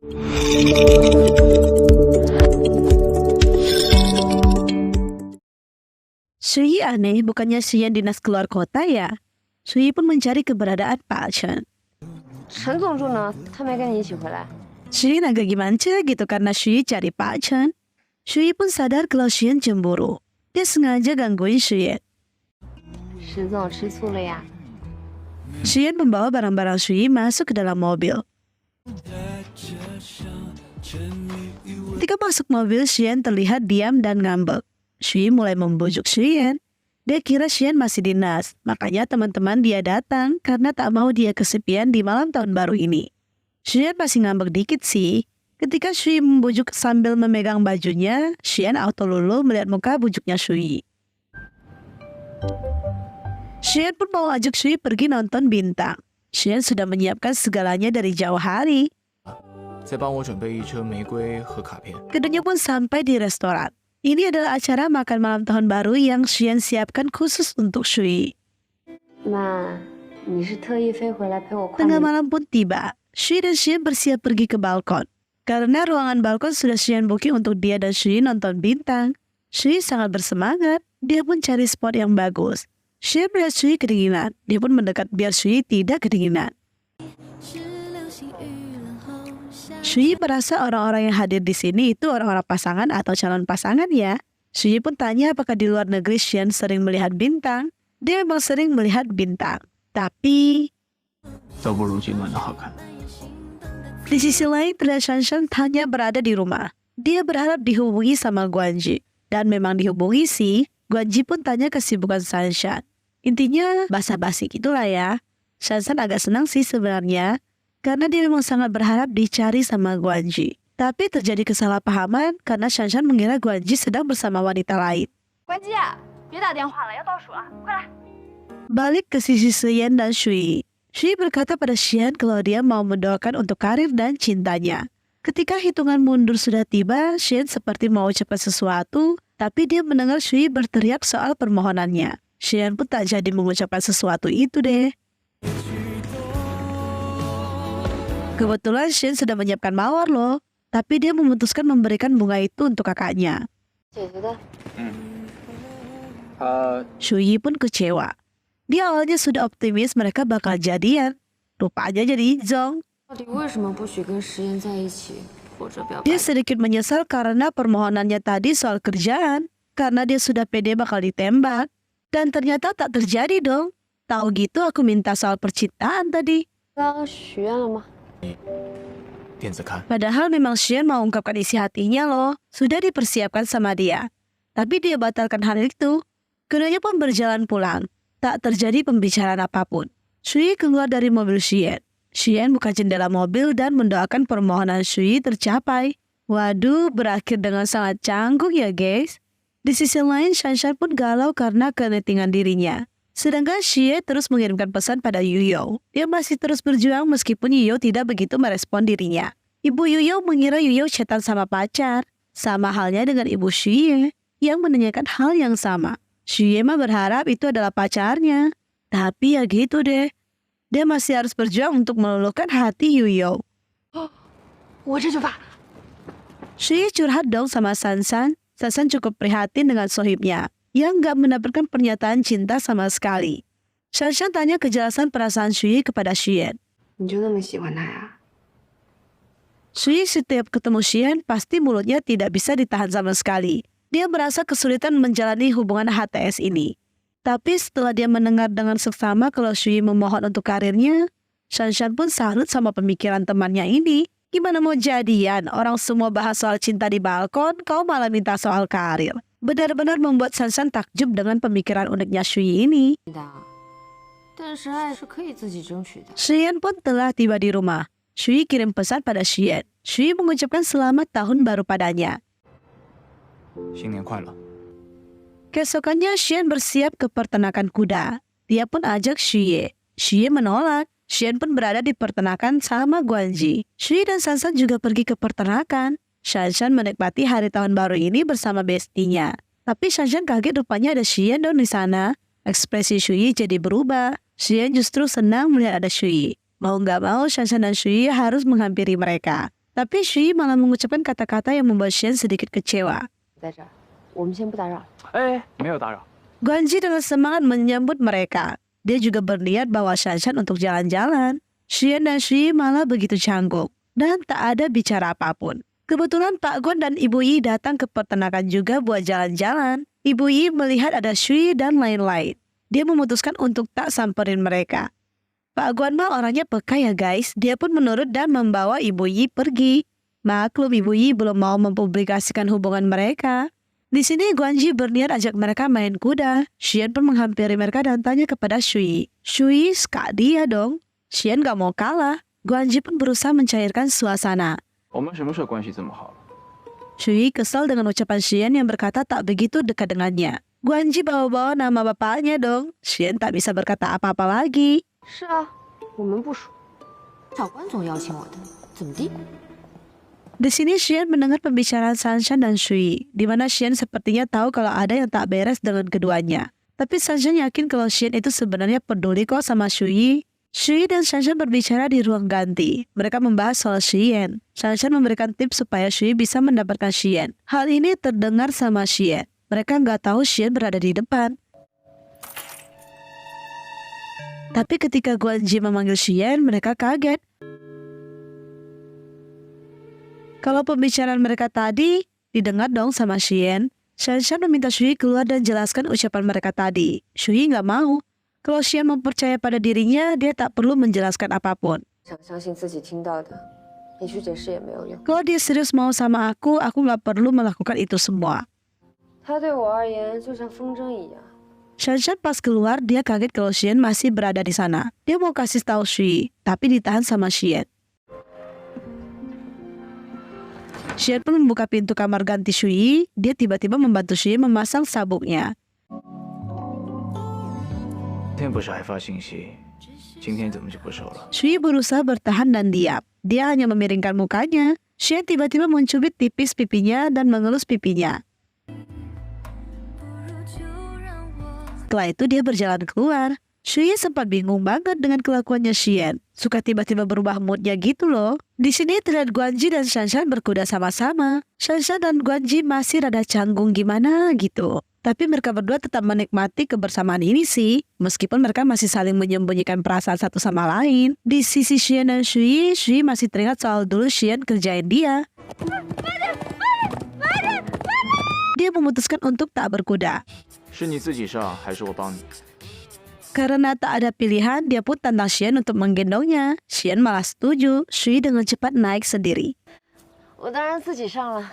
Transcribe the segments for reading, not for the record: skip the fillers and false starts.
Sui aneh, bukannya Xian dinas keluar kota ya? Sui pun mencari keberadaan Pak Chen. 陈总助呢？他没跟你一起回来。 Xian agak gimana gitu karena Sui cari Pak Chen. Sui pun sadar kalau Xian cemburu. Dia sengaja gangguin Xian. 石总吃醋了呀？ Xian membawa barang-barang Sui masuk ke dalam mobil. Ketika masuk mobil, Xian terlihat diam dan ngambek. Sui mulai membujuk Xian. Dia kira Xian masih dinas, makanya teman-teman dia datang karena tak mau dia kesepian di malam tahun baru ini. Xian masih ngambek dikit sih. Ketika Sui membujuk sambil memegang bajunya, Xian auto lulu melihat muka bujuknya Sui. Xian pun mau ajak Sui pergi nonton bintang. Xian sudah menyiapkan segalanya dari jauh hari. 再帮我准备一车玫瑰和卡片。 Keduanya pun sampai di restoran. Ini adalah acara makan malam tahun baru yang Xian siapkan khusus untuk Sui. 那你是特意飞回来陪我跨 Tengah 年？ malam pun tiba. Sui dan Xian bersiap pergi ke balkon. Karena ruangan balkon sudah Xian booking untuk dia dan Sui nonton bintang. Sui sangat bersemangat. Dia pun cari spot yang bagus. Xian melihat Sui kedinginan. Dia pun mendekat biar Sui tidak kedinginan. Sui merasa orang-orang yang hadir di sini itu orang-orang pasangan atau calon pasangan ya. Sui pun tanya apakah di luar negeri Xian sering melihat bintang. Dia memang sering melihat bintang. Tapi 都不如今晚的好看。 di sisi lain terlihat Shanshan hanya berada di rumah. Dia berharap dihubungi sama Guanji. Dan memang dihubungi sih. Guanji pun tanya kesibukan Shanshan. Intinya basa-basi gitulah ya. Shanshan agak senang sih sebenarnya. Karena dia memang sangat berharap dicari sama Guanji. Tapi terjadi kesalahpahaman karena Shanshan mengira Guanji sedang bersama wanita lain. 关机啊！别打电话了，要倒数了，快来！ Balik ke sisi Xian dan Sui. Sui berkata pada Xian kalau dia mau mendoakan untuk karir dan cintanya. Ketika hitungan mundur sudah tiba, Xian seperti mau ucapkan sesuatu, tapi dia mendengar Sui berteriak soal permohonannya. Xian pun tak jadi mengucapkan sesuatu itu deh. Kebetulan Xian sudah menyiapkan mawar loh, tapi dia memutuskan memberikan bunga itu untuk kakaknya. 姐姐的。 Sui pun kecewa. Dia awalnya sudah optimis mereka bakal jadian. Rupanya jadi Zong. 到底为什么不许跟石岩在一起，或者表白 Dia？ sedikit menyesal karena permohonannya tadi soal kerjaan. Karena dia sudah pede bakal ditembak. Dan ternyata tak terjadi dong. Tahu gitu aku minta soal percintaan tadi. 刚许愿了吗？ 电子刊。 Padahal memang Xian mau ungkapkan isi hatinya loh. Sudah dipersiapkan sama dia. Tapi dia batalkan hal itu. Keduanya pun berjalan pulang. Tak terjadi pembicaraan apapun. Sui keluar dari mobil Xian. Xian buka jendela mobil dan mendoakan permohonan Sui tercapai. Waduh, berakhir dengan sangat canggung ya guys. Di sisi lain, Shanshan pun galau karena kenetingan dirinya. Sedangkan Xie terus mengirimkan pesan pada Yuyo. Dia masih terus berjuang meskipun Yuyo tidak begitu merespon dirinya. Ibu Yuyo mengira Yuyo chatan sama pacar. Sama halnya dengan ibu Xie yang menanyakan hal yang sama. Xie mah berharap itu adalah pacarnya. Tapi ya gitu deh. Dia masih harus berjuang untuk meluluhkan hati Yuyo. 我这就发。 Xie curhat dong sama Sansan. Sansan cukup prihatin dengan sohibnya yang gak mendapatkan pernyataan cinta sama sekali. Shanshan tanya kejelasan perasaan Sui kepada Xian. 你就那么喜欢他呀？ Sui setiap ketemu Xian pasti mulutnya tidak bisa ditahan sama sekali. Dia merasa kesulitan menjalani hubungan HTS ini. Tapi setelah dia mendengar dengan seksama kalau Sui memohon untuk karirnya, Shanshan pun salut sama pemikiran temannya ini. Gimana mau jadian? Orang semua bahas soal cinta di balkon, kau malah minta soal karir. Benar-benar membuat Shanshan takjub dengan pemikiran uniknya Sui ini. 的，但是爱是可以自己争取的。 Xian pun telah tiba di rumah. Sui kirim pesan pada Xian. Sui mengucapkan selamat tahun baru padanya. 新年快乐。 Keesokannya Xian bersiap ke peternakan kuda. Dia pun ajak Xie. Xie menolak. Xian pun berada di peternakan sama Guanji. Sui dan Sansan juga pergi ke peternakan. Shanshan menikmati hari tahun baru ini bersama bestinya. Tapi Shanshan kaget rupanya ada Xian dong di sana. Ekspresi Sui jadi berubah. Xian justru senang melihat ada Sui. Mau nggak mau Shanshan dan Sui harus menghampiri mereka. Tapi Shui malah mengucapkan kata-kata yang membuat Xian sedikit kecewa. 在这儿，我们先不打扰。哎，没有打扰。 Guanji dengan semangat menyambut mereka. Dia juga berniat bawa Shanshan untuk jalan-jalan. Xian dan Shui malah begitu canggung dan tak ada bicara apapun. Kebetulan Pak Guan dan Ibu Yi datang ke peternakan juga buat jalan-jalan. Ibu Yi melihat ada Shui dan lain-lain. Dia memutuskan untuk tak samperin mereka. Pak Guan mah orangnya peka ya guys. Dia pun menurut dan membawa Ibu Yi pergi. Maklum Ibu Yi belum mau mempublikasikan hubungan mereka. Di sini Guanji berniat ajak mereka main kuda. Xian pun menghampiri mereka dan tanya kepada Shui. Shui, suka dia dong. Xian gak mau kalah. Guanji pun berusaha mencairkan suasana. 我们什么时候关系这么好了？ Shui kesal dengan ucapan Xian yang berkata tak begitu dekat dengannya. Guanji bawa-bawa nama bapaknya dong. Xian tak bisa berkata apa-apa lagi. 是啊，我们不熟。长官总邀请我的，怎么地？ Di sini Xian mendengar pembicaraan Shanshan dan Shui, di mana Xian sepertinya tahu kalau ada yang tak beres dengan keduanya. Tapi Shanshan yakin kalau Xian itu sebenarnya peduli kok sama Shui. Shui dan Shanshan berbicara di ruang ganti. Mereka membahas soal Xian. Shanshan memberikan tips supaya Shui bisa mendapatkan Xian. Hal ini terdengar sama Xian. Mereka nggak tahu Xian berada di depan. Tapi ketika Guanji memanggil Xian, mereka kaget. Kalau pembicaraan mereka tadi didengar dong sama Xian. Shanshan meminta Shui keluar dan jelaskan ucapan mereka tadi. Shui nggak mau. Kalau Xian mempercaya pada dirinya, dia tak perlu menjelaskan apapun. 想相信自己听到的，你去解释也没有用。 Kalau dia serius mau sama aku nggak perlu melakukan itu semua. 他对我而言就像风筝一样。 Shanshan pas keluar, dia kaget kalau Xian masih berada di sana. Dia mau kasih tahu Shui, tapi ditahan sama Xian. Xian pun membuka pintu kamar ganti Shui. Dia tiba-tiba membantu Shui memasang sabuknya. 昨天不是还发信息，今天怎么就不收了？ Shui berusaha bertahan dan diam. Dia hanya memiringkan mukanya. Xian tiba-tiba mencubit tipis pipinya dan mengelus pipinya. Setelah itu dia berjalan keluar. Shui sempat bingung banget dengan kelakuannya Xian. Suka tiba-tiba berubah moodnya gitu loh. Di sini terlihat Guanji dan Shanshan berkuda sama-sama. Shanshan dan Guanji masih rada canggung gimana gitu. Tapi mereka berdua tetap menikmati kebersamaan ini sih. Meskipun mereka masih saling menyembunyikan perasaan satu sama lain. Di sisi Xian dan Shui, Shui masih teringat soal dulu Xian kerjain dia. Dia memutuskan untuk tak berkuda. 是你自己上还是我帮你？ Karena tak ada pilihan, dia pun tantang Xian untuk menggendongnya. Xian malah setuju. Shui dengan cepat naik sendiri. 我当然自己上了。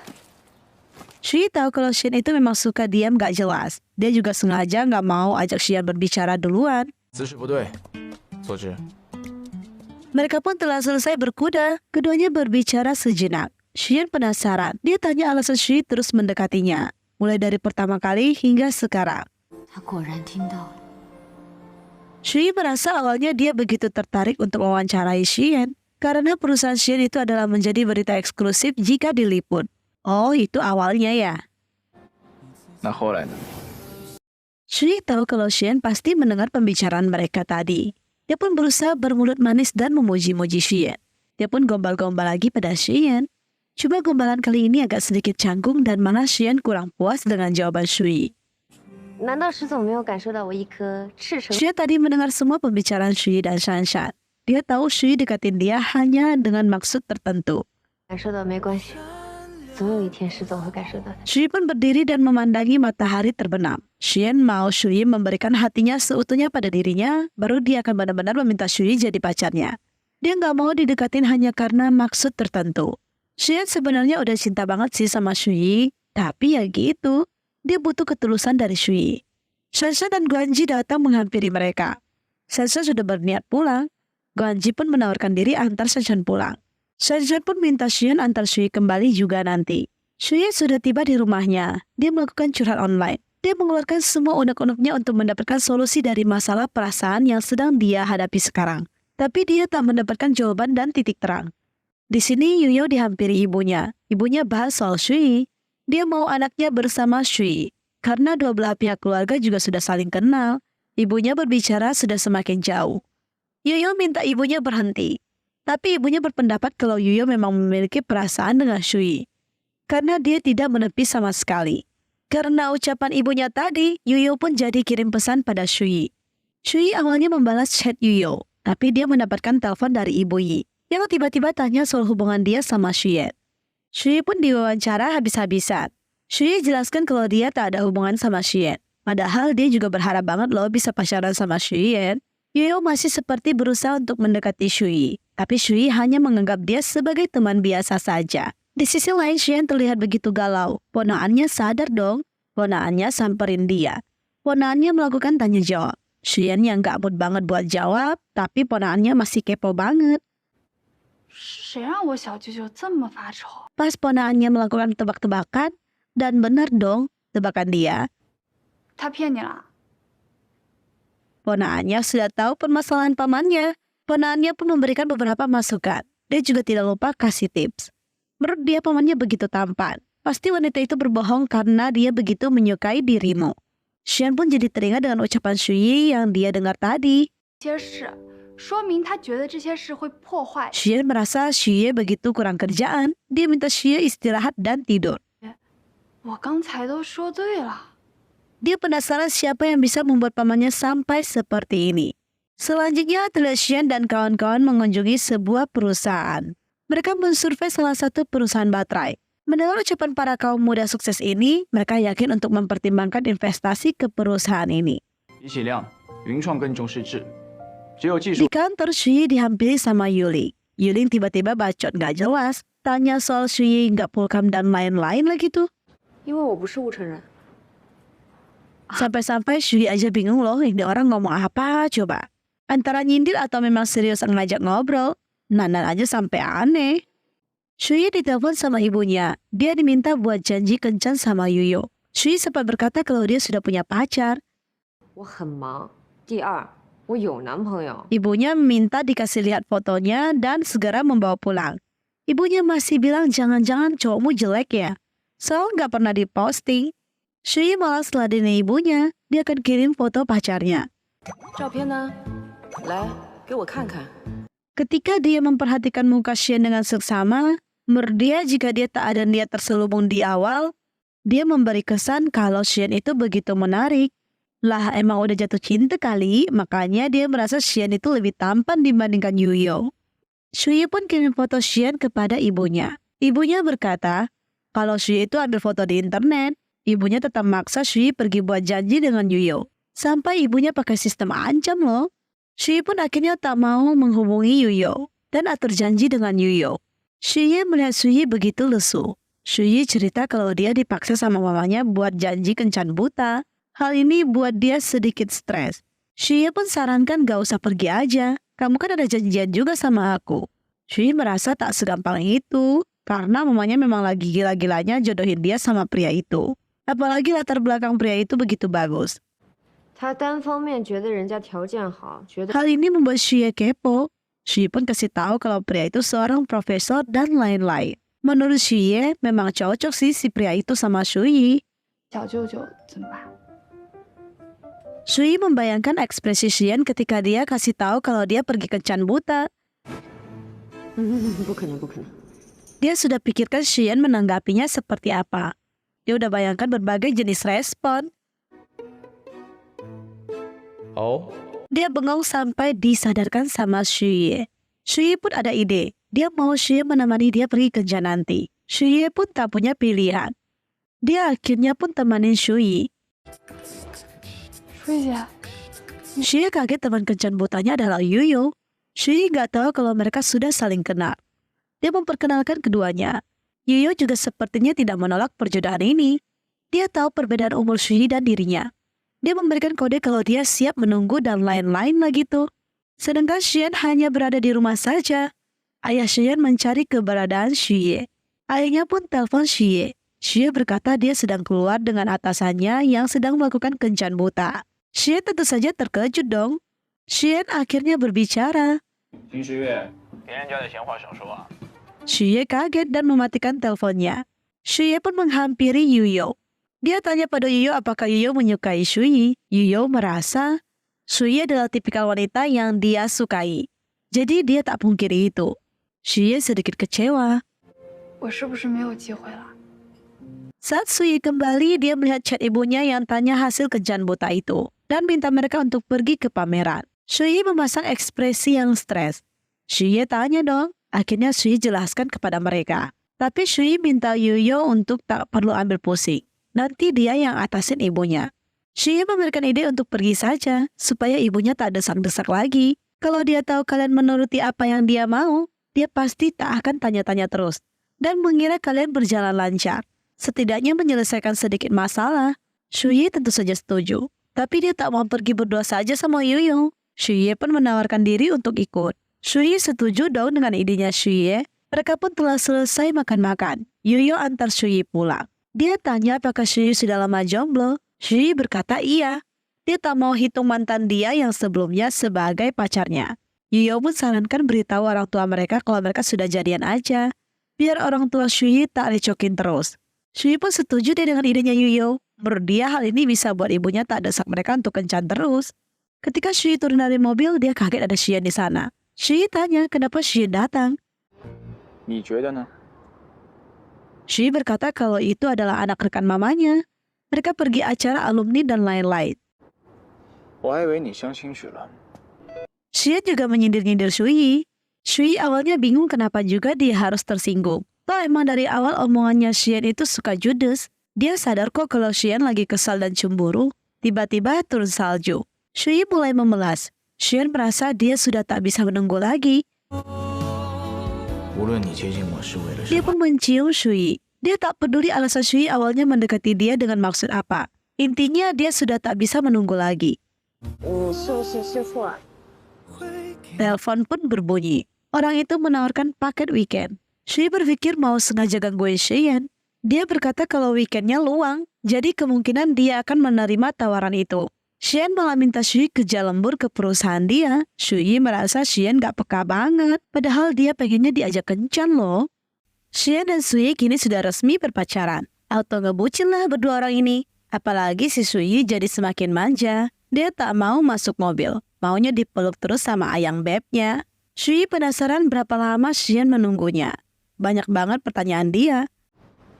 Shui tahu kalau Xian itu memang suka diam gak jelas. Dia juga sengaja gak mau ajak Xian berbicara duluan. 姿势不对，坐直。 Mereka pun telah selesai berkuda. Keduanya berbicara sejenak. Xian penasaran. Dia tanya alasan Shui terus mendekatinya. Mulai dari pertama kali hingga sekarang. 他果然听到了。 Shui merasa awalnya dia begitu tertarik untuk mewawancarai Xian. Karena perusahaan Xian itu adalah menjadi berita eksklusif jika diliput. Oh, itu awalnya ya. 那后来呢？ Shui tahu kalau Xian pasti mendengar pembicaraan mereka tadi. Dia pun berusaha bermulut manis dan memuji-muji Xian. Dia pun gombal-gombal lagi pada Xian. Cuma gombalan kali ini agak sedikit canggung dan malah Xian kurang puas dengan jawaban Shui. 难道石总没有感受到我一颗赤诚？ Xian tadi mendengar semua pembicaraan Shui dan Shanshan. Dia tahu Shui deketin dia hanya dengan maksud tertentu. 感受到没关系，总有一天石总会感受到的。 Shui pun berdiri dan memandangi matahari terbenam. Xian mau Shui memberikan hatinya seutuhnya pada dirinya, baru dia akan benar-benar meminta Shui jadi pacarnya. Dia nggak mau didekatin hanya karena maksud tertentu. Xian sebenarnya udah cinta banget sih sama Shui, tapi ya gitu. Dia butuh ketulusan dari Shui. Shanshan dan Guanji datang menghampiri mereka. Shanshan sudah berniat pulang. Guanji pun menawarkan diri antar Shanshan pulang. Shanshan pun minta Xian antar Shui kembali juga nanti. Shui sudah tiba di rumahnya. Dia melakukan curhat online. Dia mengeluarkan semua unek-uneknya untuk mendapatkan solusi dari masalah perasaan yang sedang dia hadapi sekarang. Tapi dia tak mendapatkan jawaban dan titik terang. Di sini Yuyo dihampiri ibunya. Ibunya bahas soal Shui. Dia mau anaknya bersama Shui. Karena dua belah pihak keluarga juga sudah saling kenal. Ibunya berbicara sudah semakin jauh. Yuyo minta ibunya berhenti. Tapi ibunya berpendapat kalau Yuyo memang memiliki perasaan dengan Shui. Karena dia tidak menepi sama sekali. Karena ucapan ibunya tadi, Yuyo pun jadi kirim pesan pada Shui. Shui awalnya membalas chat Yuyo, tapi dia mendapatkan telepon dari Ibu Yi, yang tiba-tiba tanya soal hubungan dia sama Xuyen. Shui pun diwawancara habis-habisan. Shui jelaskan kalau dia tak ada hubungan sama Xuyen. Padahal dia juga berharap banget loh bisa pacaran sama Xuyen. Yuyo masih seperti berusaha untuk mendekati Shui, tapi Shui hanya menganggap dia sebagai teman biasa saja. Di sisi lain, Xuyen terlihat begitu galau. Ponaannya sadar dong. Ponaannya samperin dia. Ponaannya melakukan tanya jawab. Xuyen yang gak mood banget buat jawab, tapi ponaannya masih kepo banget. 谁让我小舅舅这么发愁？ Pas ponaannya melakukan tebak-tebakan, dan benar dong tebakan dia. 他骗你了？ Ponaannya sudah tahu permasalahan pamannya. Ponaannya pun memberikan beberapa masukan. Dia juga tidak lupa kasih tips. Menurut dia pamannya begitu tampan. Pasti wanita itu berbohong karena dia begitu menyukai dirimu. Xuyen pun jadi teringat dengan ucapan Shui yang dia dengar tadi. 些事，说明他觉得这些事会破坏。 Xuyen merasa Shui begitu kurang kerjaan. Dia minta Shui istirahat dan tidur. 我刚才都说对了。 Dia penasaran siapa yang bisa membuat pamannya sampai seperti ini. Selanjutnya, terlihat Xuyen dan kawan-kawan mengunjungi sebuah perusahaan. Mereka mensurvei salah satu perusahaan baterai. Mendengar ucapan para kaum muda sukses ini, mereka yakin untuk mempertimbangkan investasi ke perusahaan ini. 比起量，云创更重视质。只有技术 Di kantor, Shui dihampiri sama Yuling. Yuling tiba-tiba bacot gak jelas. Tanya soal Shui gak pulkam dan lain-lain lagi tuh. 因为我不是雾城人。 Sampai-sampai Shui aja bingung loh, ini orang ngomong apa coba. Antara nyindir atau memang serius ngajak ngobrol. Nanan aja sampai aneh. Shui ditelepon sama ibunya. Dia diminta buat janji kencan sama Yuyo. Shui sempat berkata kalau dia sudah punya pacar. 我很忙。第二，我有男朋友。 Ibunya minta dikasih lihat fotonya dan segera membawa pulang. Ibunya masih bilang jangan-jangan cowokmu jelek ya. Soal nggak pernah diposting. Shui malah seladeni ibunya. Dia akan kirim foto pacarnya. 照片呢？来，给我看看。 Ketika dia memperhatikan muka Xuyen dengan seksama, menurut dia jika dia tak ada niat terselubung di awal, dia memberi kesan kalau Xuyen itu begitu menarik. Lah emang udah jatuh cinta kali, makanya dia merasa Xuyen itu lebih tampan dibandingkan Yuyo. Shui pun kirim foto Xuyen kepada ibunya. Ibunya berkata, kalau Shui itu ambil foto di internet, ibunya tetap maksa Shui pergi buat janji dengan Yuyo. Sampai ibunya pakai sistem ancam loh. Shui pun akhirnya tak mau menghubungi Yuyo dan atur janji dengan Yuyo. Shui melihat Shui begitu lesu. Shui cerita kalau dia dipaksa sama mamanya buat janji kencan buta. Hal ini buat dia sedikit stres. Shui pun sarankan gak usah pergi aja. Kamu kan ada janjian juga sama aku. Shui merasa tak segampang itu karena mamanya memang lagi gila-gilanya jodohin dia sama pria itu. Apalagi latar belakang pria itu begitu bagus. 他单方面觉得人家条件好，觉得 Hal ini membuat Shui kepo. Shui pun kasih tahu kalau pria itu seorang profesor dan lain-lain. Menurut Shui, memang cocok sih si pria itu sama Shui. 小舅舅怎么办？ Shui membayangkan ekspresi Xuyen ketika dia kasih tahu kalau dia pergi kencan buta. 不可能，不可能。 Dia sudah pikirkan Xuyen menanggapinya seperti apa. Dia udah bayangkan berbagai jenis respon. 哦， Dia bengong sampai disadarkan sama Shui. Shui pun ada ide. Dia mau Shui menemani dia pergi kencan nanti. Shui pun tak punya pilihan. Dia akhirnya pun temanin Shui. 水姐， Shui kaget teman kencan butanya adalah Yuyo. Shui gak tahu kalau mereka sudah saling kenal. Dia memperkenalkan keduanya. Yuyo juga sepertinya tidak menolak perjodohan ini. Dia tahu perbedaan umur Shui dan dirinya. Dia memberikan kode kalau dia siap menunggu dan lain-lain lagi tuh. Sedangkan Xuyen hanya berada di rumah saja. Ayah Xuyen mencari keberadaan Shui. Ayahnya pun telepon Shui. Shui berkata dia sedang keluar dengan atasannya yang sedang melakukan kencan buta. Shui tentu saja terkejut dong. Xuyen akhirnya berbicara. 金时月，别人家的闲话少说啊。 Shui kaget dan mematikan teleponnya. Shui pun menghampiri Yuyo. Dia tanya pada Yuyo apakah Yuyo menyukai Shui. Yuyo merasa Shui adalah tipikal wanita yang dia sukai. Jadi dia tak pungkiri itu. Xuye sedikit kecewa. 我是不是没有机会了？ Saat Xuye kembali, dia melihat chat ibunya yang tanya hasil kencan buta itu dan minta mereka untuk pergi ke pameran. Xuye memasang ekspresi yang stres. Xuye tanya dong. Akhirnya Xuye jelaskan kepada mereka. Tapi Xuye minta Yuyo untuk tak perlu ambil pusing. Nanti dia yang atasin ibunya. Xuye memberikan ide untuk pergi saja supaya ibunya tak desak-desak lagi. Kalau dia tahu kalian menuruti apa yang dia mau, dia pasti tak akan tanya-tanya terus dan mengira kalian berjalan lancar. Setidaknya menyelesaikan sedikit masalah. Xuye tentu saja setuju. Tapi dia tak mau pergi berdua saja sama Yuyo. Xuye pun menawarkan diri untuk ikut. Xuye setuju dong dengan idenya Xuye. Mereka pun telah selesai makan-makan. Yuyo antar Xuye pulang. Dia tanya apakah Xuye sudah lama jomblo. Xuye berkata iya. Dia tak mau hitung mantan dia yang sebelumnya sebagai pacarnya. Yuyo pun sarankan beritahu orang tua mereka kalau mereka sudah jadian aja. Biar orang tua Xuye tak recokin terus. Xuye pun setuju deh dengan idenya Yuyo. Menurut dia hal ini bisa buat ibunya tak desak mereka untuk kencan terus. Ketika Xuye turun dari mobil, dia kaget ada Xian di sana. Xuye tanya kenapa Xian datang. 你觉得呢？ Xuye berkata kalau itu adalah anak rekan mamanya. Mereka pergi acara alumni dan lain-lain. 我还以为你相亲去了。 Xian juga menyindir-nyindir Xuye. Xuye awalnya bingung kenapa juga dia harus tersinggung. Toh emang dari awal omongannya Xian itu suka judes. Dia sadar kok kalau Xian lagi kesal dan cemburu. Tiba-tiba turun salju. Xuye mulai memelas. Xian merasa dia sudah tak bisa menunggu lagi. 无论你接近我是为了什 Dia 么， pun mencium Xuye. Dia tak peduli alasan Xuye awalnya mendekati dia dengan maksud apa. Intinya dia sudah tak bisa menunggu lagi. 你是不是师傅？ Telepon pun berbunyi. Orang itu menawarkan paket weekend. Xuye berpikir mau sengaja gangguin Xian. Dia berkata kalau weekendnya luang, jadi kemungkinan dia akan menerima tawaran itu. Xian malah minta Xuye kerja lembur ke perusahaan dia. Xuye merasa Xian gak peka banget, padahal dia pengennya diajak kencan loh. Xian dan Xuye kini sudah resmi berpacaran. Auto ngebucin lah berdua orang ini. Apalagi si Xuye jadi semakin manja. Dia tak mau masuk mobil, maunya dipeluk terus sama ayang bebnya. Xuye penasaran berapa lama Xian menunggunya. Banyak banget pertanyaan dia.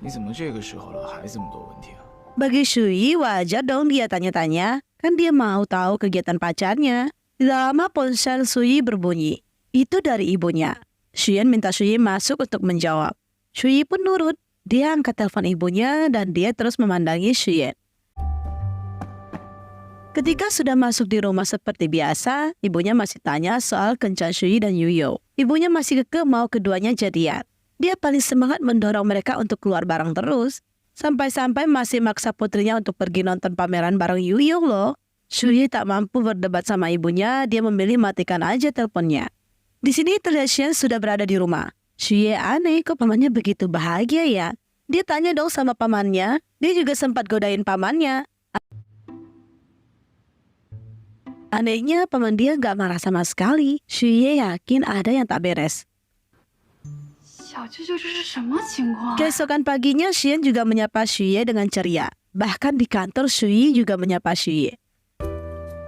你怎么这个时候了还这么多问题啊？ Bagi Xuye wajar dong dia tanya-tanya. Kan dia mau tahu kegiatan pacarnya. Tidak lama ponsel Xuye berbunyi. Itu dari ibunya. Xian minta Xuye masuk untuk menjawab. Xuye pun nurut. Dia angkat telepon ibunya dan dia terus memandangi Xian. Ketika sudah masuk di rumah seperti biasa, ibunya masih tanya soal kencan Xuye dan Yuyo. Ibunya masih kekeh mau keduanya jadian. Dia paling semangat mendorong mereka untuk keluar bareng terus. Sampai-sampai masih maksa putrinya untuk pergi nonton pameran bareng Yuyo loh. Xuye tak mampu berdebat sama ibunya, dia memilih matikan aja teleponnya. Di sini terlihat Xian sudah berada di rumah. Xuye aneh kok pamannya begitu bahagia ya. Dia tanya dong sama pamannya, dia juga sempat godain pamannya. Anehnya paman dia gak marah sama sekali. Xuye yakin ada yang tak beres. 小舅舅这是什么情况？ Keesokan paginya Xian juga menyapa Xuye dengan ceria. Bahkan di kantor Xuye juga menyapa Xuye.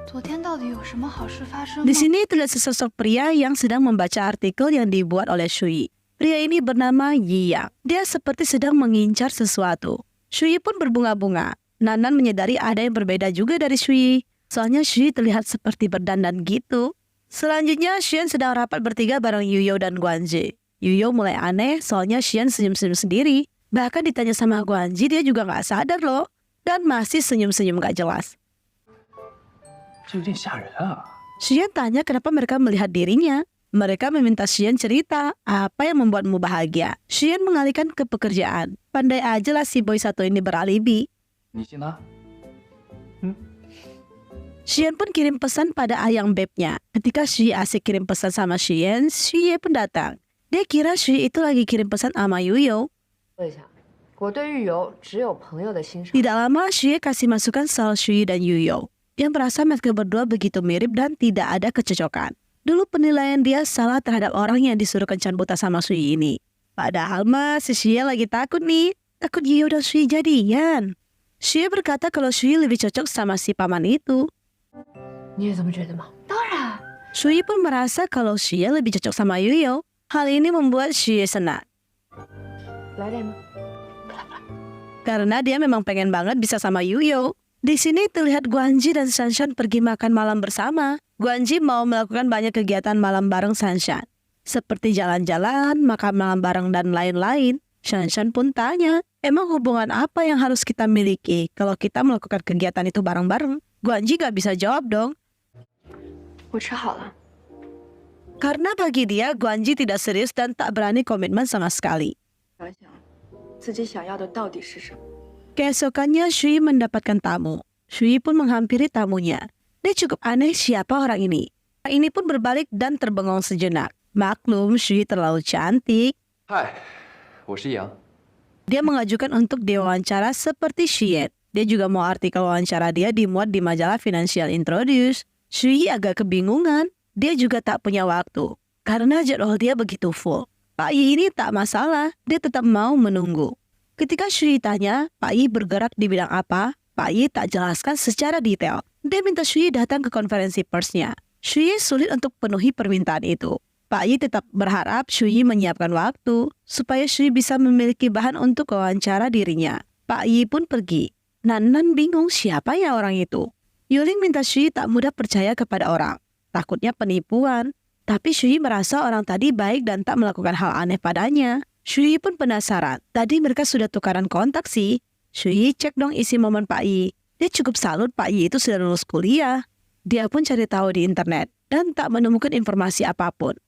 昨天到底有什么好事发生 Di 吗？ sini terlihat sesosok pria yang sedang membaca artikel yang dibuat oleh Xuye. Pria ini bernama Yiyang. Dia seperti sedang mengincar sesuatu. Xuye pun berbunga-bunga. Nanan menyadari ada yang berbeda juga dari Xuye. Soalnya Xuye terlihat seperti berdandan gitu. Selanjutnya Xian sedang rapat bertiga bareng Yuyo dan Guanji. Yuyo mulai aneh soalnya Xian senyum-senyum sendiri. Bahkan ditanya sama Guanji dia juga gak sadar loh. Dan masih senyum-senyum gak jelas. 这有点吓人啊！ Xian tanya kenapa mereka melihat dirinya. Mereka meminta Xian cerita apa yang membuatmu bahagia. Xian mengalihkan ke pekerjaan. Pandai aja lah si boy satu ini beralibi. 你姓他？ Xian pun kirim pesan pada ayang bebnya. Ketika Xuye asik kirim pesan sama Xian, Xuye pun datang. Dia kira Xuye itu lagi kirim pesan sama Yuyo. 说一下，我对玉柔只有朋友的欣赏。 Tidak lama Xuye kasih masukan soal Xuye dan Yuyo. Dia merasa mereka berdua begitu mirip dan tidak ada kecocokan. Dulu penilaian dia salah terhadap orang yang disuruh kencan buta sama Xuye ini. Padahal mah si Xuye lagi takut nih. Takut Yuyo dan Xuye jadian. Xuye berkata kalau Xuye lebih cocok sama si paman itu. 你也这么觉得吗？当然， Shui pun merasa kalau Xie lebih cocok sama Yuyo. Hal ini membuat Xie senang. 来点吗？ Karena dia memang pengen banget bisa sama Yuyo. Di sini terlihat Guanji dan Shanshan pergi makan malam bersama. Guanji mau melakukan banyak kegiatan malam bareng Shanshan, seperti jalan-jalan, makan malam bareng, dan lain-lain. Shanshan pun tanya, emang hubungan apa yang harus kita miliki kalau kita melakukan kegiatan itu bareng-bareng? Guanji gak bisa jawab dong. 我吃好了。 Karena bagi dia, Guanji tidak serius dan tak berani komitmen sama sekali. 想想自己想要的到底是什么。 Keesokannya Shui mendapatkan tamu. Shui pun menghampiri tamunya. Dia cukup aneh siapa orang ini. Orang ini pun berbalik dan terbengong sejenak. Maklum Shui terlalu cantik. 嗨，我是杨。 Dia mengajukan untuk diwawancara seperti Xie. Dia juga mau artikel wawancara dia dimuat di majalah Financial Introduce. Shui agak kebingungan. Dia juga tak punya waktu. Karena jadwal dia begitu full. Pak Yi ini tak masalah. Dia tetap mau menunggu. Ketika Shui tanya, Pak Yi bergerak di bidang apa, Pak Yi tak jelaskan secara detail. Dia minta Shui datang ke konferensi persnya. Shui sulit untuk penuhi permintaan itu. Pak Yi tetap berharap Shui menyiapkan waktu supaya Shui bisa memiliki bahan untuk wawancara dirinya. Pak Yi pun pergi. Nan bingung siapa ya orang itu. Yuling minta Shui tak mudah percaya kepada orang. Takutnya penipuan. Tapi Shui merasa orang tadi baik dan tak melakukan hal aneh padanya. Shui pun penasaran. Tadi mereka sudah tukaran kontak sih. Shui cek dong isi momen Pak Yi. Dia cukup salut Pak Yi itu sudah lulus kuliah. Dia pun cari tahu di internet dan tak menemukan informasi apapun.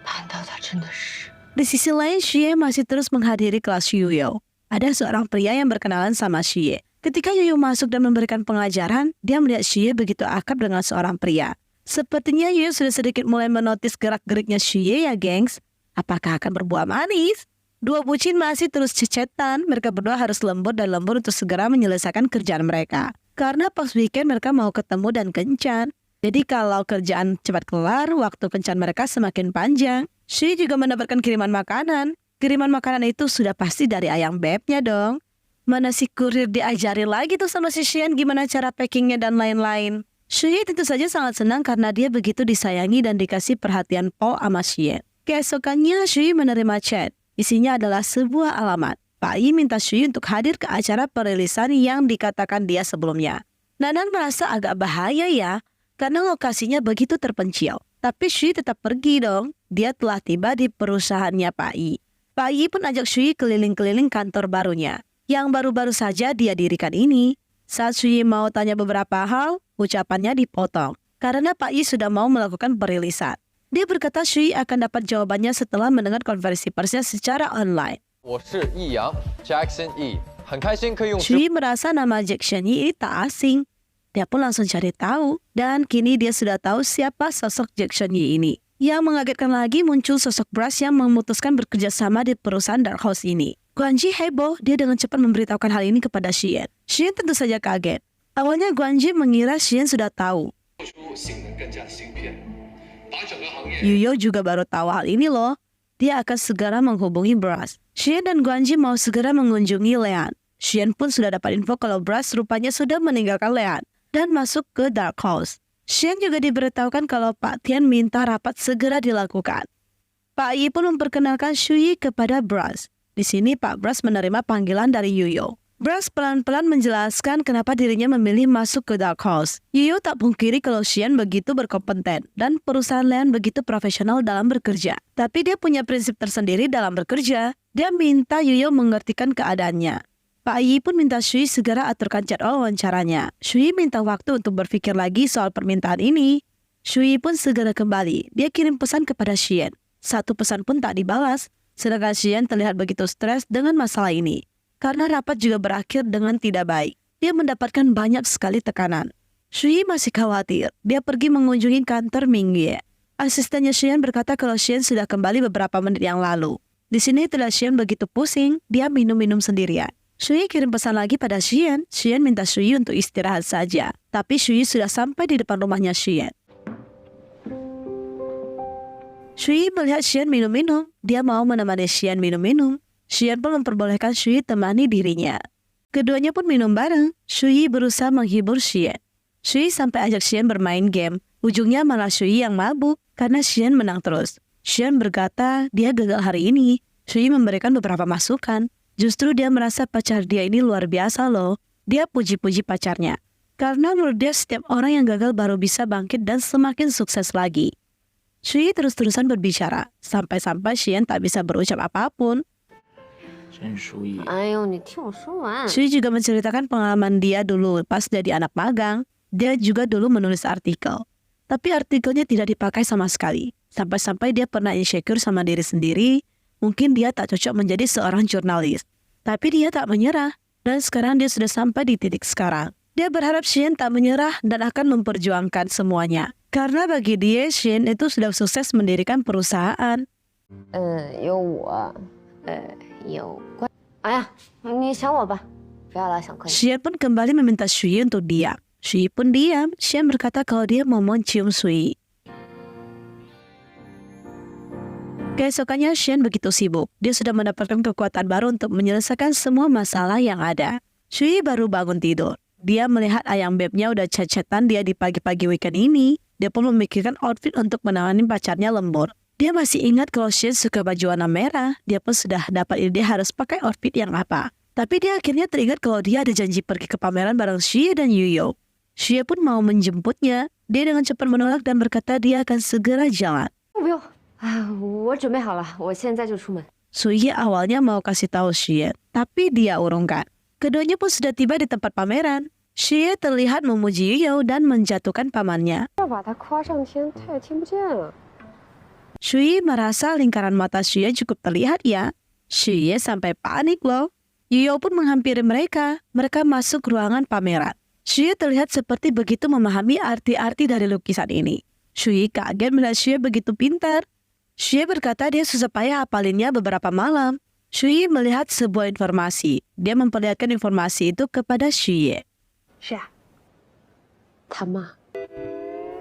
难道他真的是？ Di sisi lain, Xie masih terus menghadiri kelas Yuyo. Ada seorang pria yang berkenalan sama Xie. Ketika Yuyo masuk dan memberikan pengajaran, dia melihat Xie begitu akrab dengan seorang pria. Sepertinya Yuyo sudah sedikit mulai menotis gerak-geriknya Xie ya, gengs. Apakah akan berbuah manis? Dua bucin masih terus cecetan. Mereka berdua harus lembur dan lembur untuk segera menyelesaikan kerjaan mereka. Karena pas weekend mereka mau ketemu dan kencan. Jadi kalau kerjaan cepat kelar, waktu kencan mereka semakin panjang. Xie juga mendapatkan kiriman makanan. Kiriman makanan itu sudah pasti dari ayang bebnya dong. Mana si kurir diajarin lagi tuh sama si Xian gimana cara packingnya dan lain-lain. Xie tentu saja sangat senang karena dia begitu disayangi dan dikasih perhatian Paul sama Xian. Keesokannya Xie menerima chat. Isinya adalah sebuah alamat. Pak Yi minta Xie untuk hadir ke acara perilisan yang dikatakan dia sebelumnya. Nanan merasa agak bahaya ya, karena lokasinya begitu terpencil. Tapi Xie tetap pergi dong. Dia telah tiba di perusahaannya Pak Yi. Pak Yi pun ajak Xie keliling-keliling kantor barunya, yang baru-baru saja dia dirikan ini. Saat Xie mau tanya beberapa hal, ucapannya dipotong. Karena Pak Yi sudah mau melakukan perilisan. Dia berkata Xie akan dapat jawabannya setelah mendengar konferensi persnya secara online. 我是易阳 Jackson Yi， 很开心可以用。 Xie merasa nama Jackson Yi ini tak asing. Dia pun langsung cari tahu. Dan kini dia sudah tahu siapa sosok Jackson Yi ini. Yang mengagetkan lagi muncul sosok Brass yang memutuskan bekerja sama di perusahaan Dark House ini. Guanji heboh, dia dengan cepat memberitahukan hal ini kepada Xian. Xian tentu saja kaget. Awalnya Guanji mengira Xian sudah tahu. Yuyo juga baru tahu hal ini loh. Dia akan segera menghubungi Brass. Xian dan Guanji mau segera mengunjungi Leon. Xian pun sudah dapat info kalau Brass rupanya sudah meninggalkan Leon dan masuk ke Dark House. Xian juga diberitahukan kalau Pak Tian minta rapat segera dilakukan. Pak Yi pun memperkenalkan Shui kepada Brass. Di sini Pak Brass menerima panggilan dari Yuyo. Brass pelan-pelan menjelaskan kenapa dirinya memilih masuk ke Dark House. Yuyo tak pungkiri kalau Xian begitu berkompeten dan perusahaan Leon begitu profesional dalam bekerja. Tapi dia punya prinsip tersendiri dalam bekerja. Dia minta Yuyo mengertikan keadaannya. Pak Yi pun minta Shui segera aturkan jadwal wawancaranya. Shui minta waktu untuk berpikir lagi soal permintaan ini. Shui pun segera kembali. Dia kirim pesan kepada Xian. Satu pesan pun tak dibalas. Sedangkan Xian terlihat begitu stres dengan masalah ini. Karena rapat juga berakhir dengan tidak baik. Dia mendapatkan banyak sekali tekanan. Shui masih khawatir. Dia pergi mengunjungi kantor Mingye. Asistennya Xian berkata kalau Xian sudah kembali beberapa menit yang lalu. Di sini terlihat Xian begitu pusing. Dia minum-minum sendirian. Shui kirim pesan lagi pada Xian. Xian minta Shui untuk istirahat saja. Tapi Shui sudah sampai di depan rumahnya Xian. Shui melihat Xian minum-minum. Dia mau menemani Xian minum-minum. Xian pun memperbolehkan Shui temani dirinya. Keduanya pun minum bareng. Shui berusaha menghibur Xian. Shui sampai ajak Xian bermain game. Ujungnya malah Shui yang mabuk karena Xian menang terus. Xian berkata dia gagal hari ini. Shui memberikan beberapa masukan. Justru dia merasa pacar dia ini luar biasa loh. Dia puji-puji pacarnya. Karena menurut dia setiap orang yang gagal baru bisa bangkit dan semakin sukses lagi. Shui terus-terusan berbicara, sampai-sampai Xian tak bisa berucap apapun. 真输液。哎呦，你听我说完。 Shui juga menceritakan pengalaman dia dulu pas jadi anak magang. Dia juga dulu menulis artikel. Tapi artikelnya tidak dipakai sama sekali. Sampai-sampai dia pernah insecure sama diri sendiri. Mungkin dia tak cocok menjadi seorang jurnalis. Tapi dia tak menyerah. Dan sekarang dia sudah sampai di titik sekarang. Dia berharap Xian tak menyerah dan akan memperjuangkan semuanya. Karena bagi dia, Xian itu sudah sukses mendirikan perusahaan. 有我，有关。哎呀，你想我吧，不要老想快乐。 Xian pun kembali meminta Shui untuk diam. Shui pun diam. Xian berkata kalau dia mau mencium Shui. Keesokannya Xian begitu sibuk. Dia sudah mendapatkan kekuatan baru untuk menyelesaikan semua masalah yang ada. Shui baru bangun tidur. Dia melihat ayang bebnya udah chat-chatan dia di pagi-pagi weekend ini. Dia pun memikirkan outfit untuk menemani pacarnya lembur. Dia masih ingat kalau Xian suka baju warna merah. Dia pun sudah dapat ide harus pakai outfit yang apa. Tapi dia akhirnya teringat kalau dia ada janji pergi ke pameran bareng Xie dan Yuyo. Xie pun mau menjemputnya. Dia dengan cepat menolak dan berkata dia akan segera jalan. 不用啊，我准备好了，我现在就出门。 Suye awalnya mau kasih tahu Xie, tapi dia urungkan. Keduanya pun sudah tiba di tempat pameran. Xie terlihat memuji Yuyo dan menjatuhkan pamannya. 要把他夸上天，他也听不见了。 Shui merasa lingkaran mata Xie cukup terlihat ya. Xie sampai panik loh. Yuyo pun menghampiri mereka. Mereka masuk ruangan pameran. Xie terlihat seperti begitu memahami arti-arti dari lukisan ini. Shui kaget melihat Xie begitu pintar. Xie berkata dia susah payah hafalinnya beberapa malam. Shui melihat sebuah informasi. Dia memperlihatkan informasi itu kepada Xie. 是啊，他妈。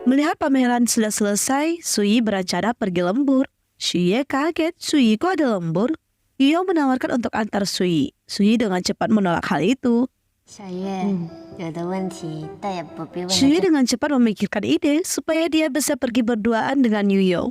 Melihat pameran sudah selesai, Sui berencana pergi lembur. Xie kaget, Sui kok ada lembur? Yuyo menawarkan untuk antar Sui. Sui dengan cepat menolak hal itu. 小月，有的问题倒也不必问。 Sui dengan cepat memikirkan ide supaya dia bisa pergi berduaan dengan Yuyo.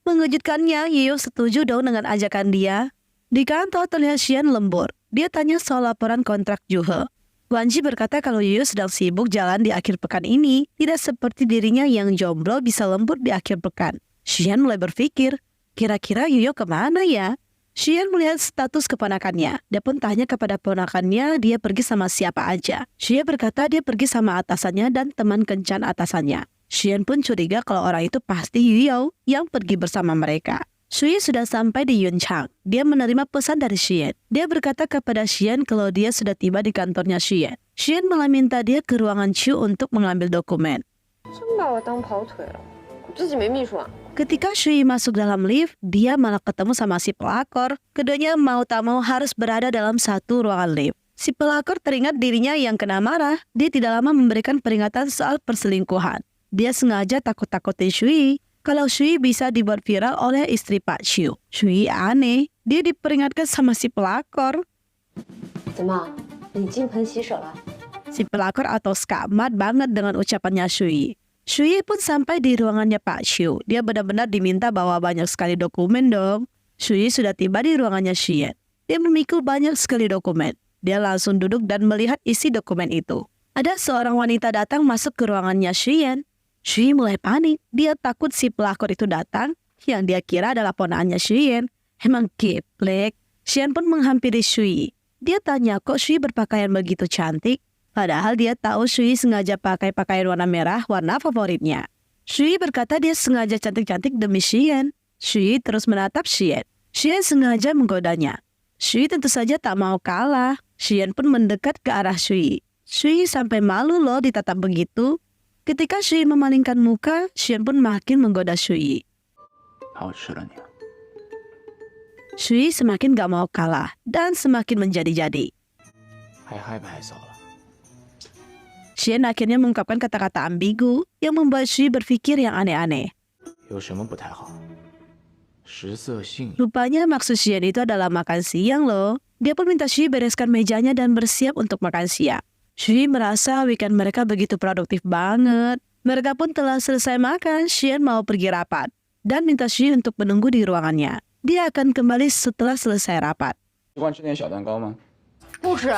Mengejutkannya, Yuyo setuju dong dengan ajakan dia. Di kantor terlihat Xian lembur. Dia tanya soal laporan kontrak Juhe. Guanji berkata kalau Yuyo sedang sibuk jalan di akhir pekan ini, tidak seperti dirinya yang jomblo bisa lembur di akhir pekan. Xian mulai berpikir, kira-kira Yuyo kemana ya? Xian melihat status keponakannya. Dia pun tanya kepada ponakannya dia pergi sama siapa aja. Xian berkata dia pergi sama atasannya dan teman kencan atasannya. Xian pun curiga kalau orang itu pasti Yuyo yang pergi bersama mereka. Shui sudah sampai di Yunchang. Dia menerima pesan dari Xian. Dia berkata kepada Xian kalau dia sudah tiba di kantornya Xian. Xian malah minta dia ke ruangan Chu untuk mengambil dokumen. 真把我当跑腿了，我自己没秘书啊。 Ketika Shui masuk dalam lift, dia malah ketemu sama si pelakor. Keduanya mau tak mau harus berada dalam satu ruangan lift. Si pelakor teringat dirinya yang kena marah. Dia tidak lama memberikan peringatan soal perselingkuhan. Dia sengaja takut-takutin Shui. Kalau Shui bisa dibuat viral oleh istri Pak Xiu. Shui aneh, dia diperingatkan sama si pelakor. 怎么，你金盆洗手了？ Si pelakor atau skamat banget dengan ucapannya Shui. Shui pun sampai di ruangannya Pak Xiu. Dia benar-benar diminta bawa banyak sekali dokumen dong. Shui sudah tiba di ruangannya Xian. Dia memikul banyak sekali dokumen. Dia langsung duduk dan melihat isi dokumen itu. Ada seorang wanita datang masuk ke ruangannya Xian. Shui mulai panik. Dia takut si pelakor itu datang, yang dia kira adalah ponakannya Xian. Emang geblek. Xian pun menghampiri Shui. Dia tanya kok Shui berpakaian begitu cantik. Padahal dia tahu Shui sengaja pakai pakaian warna merah, warna favoritnya. Shui berkata dia sengaja cantik-cantik demi Xian. Shui terus menatap Xian. Xian sengaja menggodanya. Shui tentu saja tak mau kalah. Xian pun mendekat ke arah Shui. Shui sampai malu loh ditatap begitu. Ketika Shui memalingkan muka, Xian pun makin menggoda Shui. 好吃了你。 Shui semakin gak mau kalah dan semakin menjadi-jadi. 还害不害臊了？ Xian akhirnya mengungkapkan kata-kata ambigu yang membuat Shui berpikir yang aneh-aneh. 有什么不太好？食色性 Rupanya maksud Xian itu adalah makan siang loh. Dia pun minta Shui bereskan mejanya dan bersiap untuk makan siang. Shui merasa weekend mereka begitu produktif banget. Mereka pun telah selesai makan, Xian mau pergi rapat dan minta Xu untuk menunggu di ruangannya. Dia akan kembali setelah selesai rapat. 习惯吃点小蛋糕吗？不吃。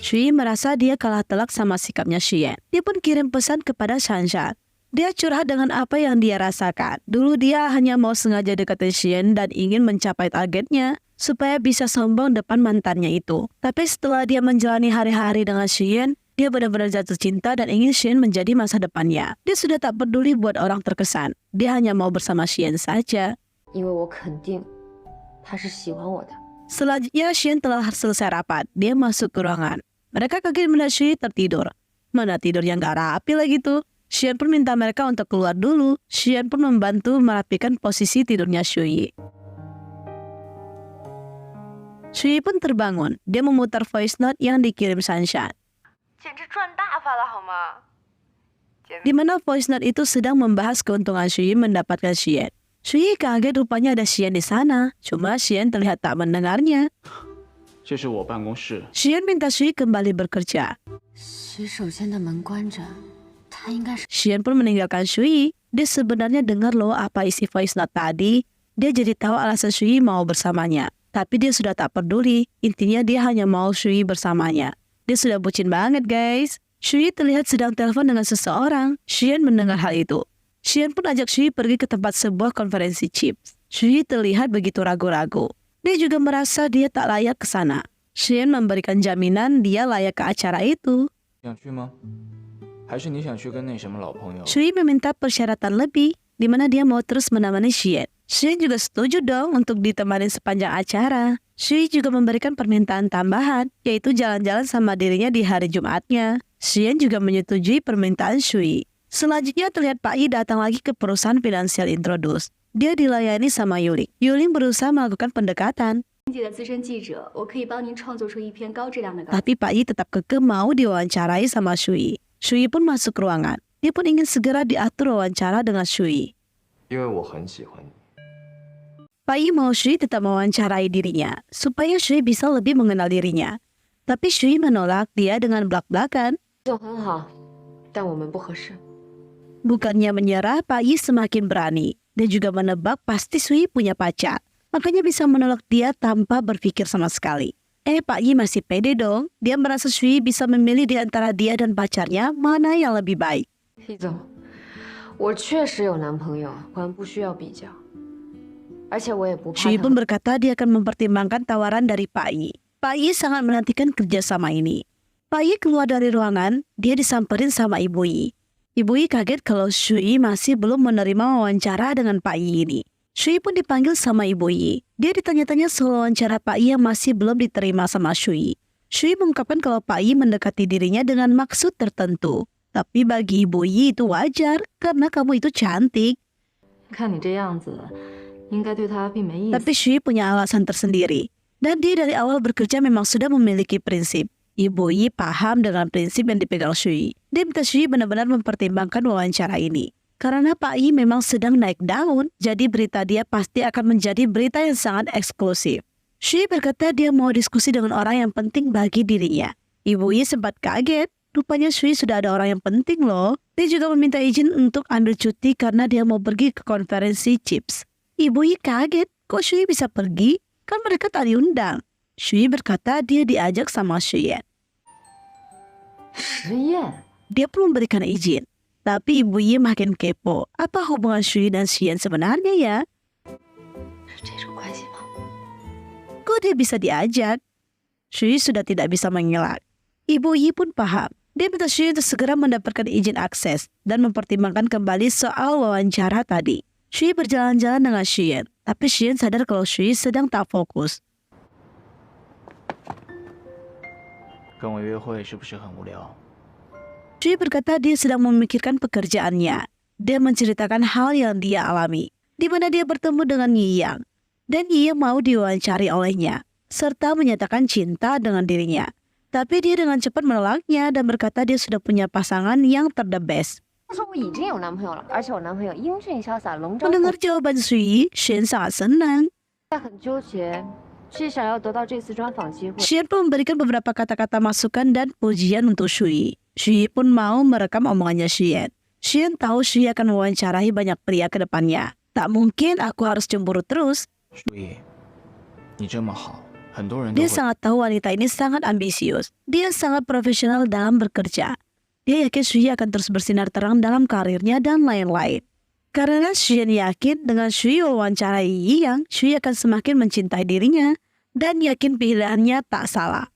Shui merasa dia kalah telak sama sikapnya Xian. Dia pun kirim pesan kepada Shanshan. Dia curhat dengan apa yang dia rasakan. Dulu dia hanya mau sengaja deketin Xian dan ingin mencapai targetnya supaya bisa sombong depan mantannya itu. Tapi setelah dia menjalani hari-hari dengan Xian, dia benar-benar jatuh cinta dan ingin Xian menjadi masa depannya. Dia sudah tak peduli buat orang terkesan. Dia hanya mau bersama Xian saja. 因为我肯定他是喜欢我的。 Selanjutnya Xian telah selesai rapat. Dia masuk ke ruangan. Mereka kaget melihat Shui tertidur. Mana tidurnya nggak rapi lagi tuh. Xian pun minta mereka untuk keluar dulu. Xian pun membantu merapikan posisi tidurnya Shui. Shui pun terbangun. Dia memutar voice note yang dikirim Shanshan. 简直赚大发了好吗？ Di mana voice note itu sedang membahas keuntungan Shui mendapatkan Xian. Shui kaget rupanya ada Xian di sana. Cuma Xian terlihat tak mendengarnya. 这是我办公室。 Xian minta Shui kembali bekerja. 洗手间的门关着，他应该是 Xian pun meninggalkan Shui. Dia sebenarnya dengar loh apa isi voice note tadi. Dia jadi tahu alasan Shui mau bersamanya. Tapi dia sudah tak peduli. Intinya dia hanya mau Shui bersamanya. Dia sudah bucin banget guys. Shui terlihat sedang telepon dengan seseorang. Xian mendengar hal itu. Xian pun ajak Shui pergi ke tempat sebuah konferensi chips. Shui terlihat begitu ragu-ragu. Dia juga merasa dia tak layak ke sana. Xian memberikan jaminan dia layak ke acara itu. 想去吗？还是你想去跟那什么老朋友？ Shui meminta persyaratan lebih, di mana dia mau terus menemani Xian. Xian juga setuju dong untuk ditemani sepanjang acara. Shui juga memberikan permintaan tambahan, yaitu jalan-jalan sama dirinya di hari Jumatnya. Xian juga menyetujui permintaan Shui. Selanjutnya terlihat Pak Yi datang lagi ke perusahaan finansial Introduce. Dia dilayani sama Yuling. Yuling berusaha melakukan pendekatan. 经济的资深记者，我可以帮您创作出一篇高质量的稿。 Tapi Pak Yi tetap kekeh mau diwawancarai sama Shui. Shui pun masuk ruangan. Dia pun ingin segera diatur wawancara dengan Shui. 因为我很喜欢你。 Pak Yi mau Shui tetap mewawancarai dirinya, supaya Shui bisa lebih mengenal dirinya. Tapi Shui menolak dia dengan belak-belakan. 就很好，但我们不合适。 Bukannya menyerah, Pak Yi semakin berani. Dia juga menebak pasti Shui punya pacar. Makanya bisa menolak dia tanpa berpikir sama sekali. Pak Yi masih pede dong. Dia merasa Shui bisa memilih di antara dia dan pacarnya mana yang lebih baik. 易总，我确实有男朋友，我们不需要比较，而且我也不怕 Shui 他 pun berkata dia akan mempertimbangkan tawaran dari Pak Yi. Pak Yi sangat menantikan kerjasama ini. Pak Yi keluar dari ruangan, dia disamperin sama Ibu Yi. Ibu Yi kaget kalau Shui masih belum menerima wawancara dengan Pak Yi ini. Shui pun dipanggil sama Ibu Yi. Dia ditanya-tanya soal wawancara Pak Yi yang masih belum diterima sama Shui. Shui mengungkapkan kalau Pak Yi mendekati dirinya dengan maksud tertentu. Tapi bagi Ibu Yi itu wajar, karena kamu itu cantik. 看你这样子，应该对他并没意思。 Tapi Shui punya alasan tersendiri. Dan dia dari awal bekerja memang sudah memiliki prinsip. Ibu Yi paham dengan prinsip yang dipegang Shui. Dia minta Shui benar-benar mempertimbangkan wawancara ini. Karena Pak Yi memang sedang naik daun, jadi berita dia pasti akan menjadi berita yang sangat eksklusif. Shui berkata dia mau diskusi dengan orang yang penting bagi dirinya. Ibu Yi sempat kaget. Rupanya Shui sudah ada orang yang penting loh. Dia juga meminta izin untuk ambil cuti karena dia mau pergi ke konferensi chips. Ibu Yi kaget, kok Shui bisa pergi? Kan mereka tak diundang. Shui berkata dia diajak sama Xian. 实验， Dia pun memberikan izin. Tapi Ibu Yi makin kepo. Apa hubungan Shui dan Xian sebenarnya ya? 是这种关系吗？ Kok dia bisa diajak? Shui sudah tidak bisa mengelak. Ibu Yi pun paham. Dia minta Shui untuk segera mendapatkan izin akses dan mempertimbangkan kembali soal wawancara tadi. Shui berjalan-jalan dengan Xian. Tapi Xian sadar kalau Shui sedang tak fokus. 跟我约会是不是很无聊？ Shui berkata dia sedang memikirkan pekerjaannya. Dia menceritakan hal yang dia alami, di mana dia bertemu dengan Yi Yang. Dan Yi Yang mau diwawancari olehnya, serta menyatakan cinta dengan dirinya. Tapi dia dengan cepat menolaknya dan berkata dia sudah punya pasangan yang the best. 他说我已经有男朋友了，而且我男朋友英俊潇洒，龙争虎 Mendengar jawaban Shui, Xian sangat senang. 他很纠结，至少要得到这次专访机会。 Xian pun memberikan beberapa kata-kata masukan dan pujian untuk Shui. Shui pun mau merekam omongannya Xian. Xian tahu Shui akan mewawancarai banyak pria ke depannya. Tak mungkin aku harus cemburu terus. 所以你这么好，很多人都 Dia 会。 sangat tahu wanita ini sangat ambisius. Dia sangat profesional dalam bekerja. Dia yakin Shui akan terus bersinar terang dalam karirnya dan lain-lain. Karena Xian yakin dengan Shui wawancarai Yi Yang, Shui akan semakin mencintai dirinya dan yakin pilihannya tak salah.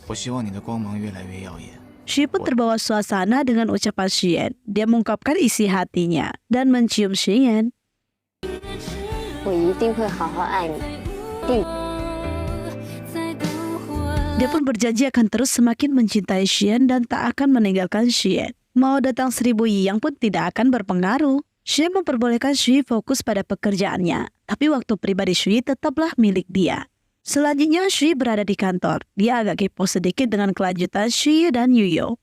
我希望你的光芒越来越耀眼。 Shui pun terbawa suasana dengan ucapan Xian. Dia mengungkapkan isi hatinya dan mencium Xian. 我一定会好好爱你，定。 Dia pun berjanji akan terus semakin mencintai Xian dan tak akan meninggalkan Xian. Mau datang 1000 Yi Yang pun tidak akan berpengaruh. Xian memperbolehkan Shui fokus pada pekerjaannya, tapi waktu pribadi Shui tetaplah milik dia. Selanjutnya Shui berada di kantor. Dia agak kepo sedikit dengan kelanjutan Shui dan Yuyo.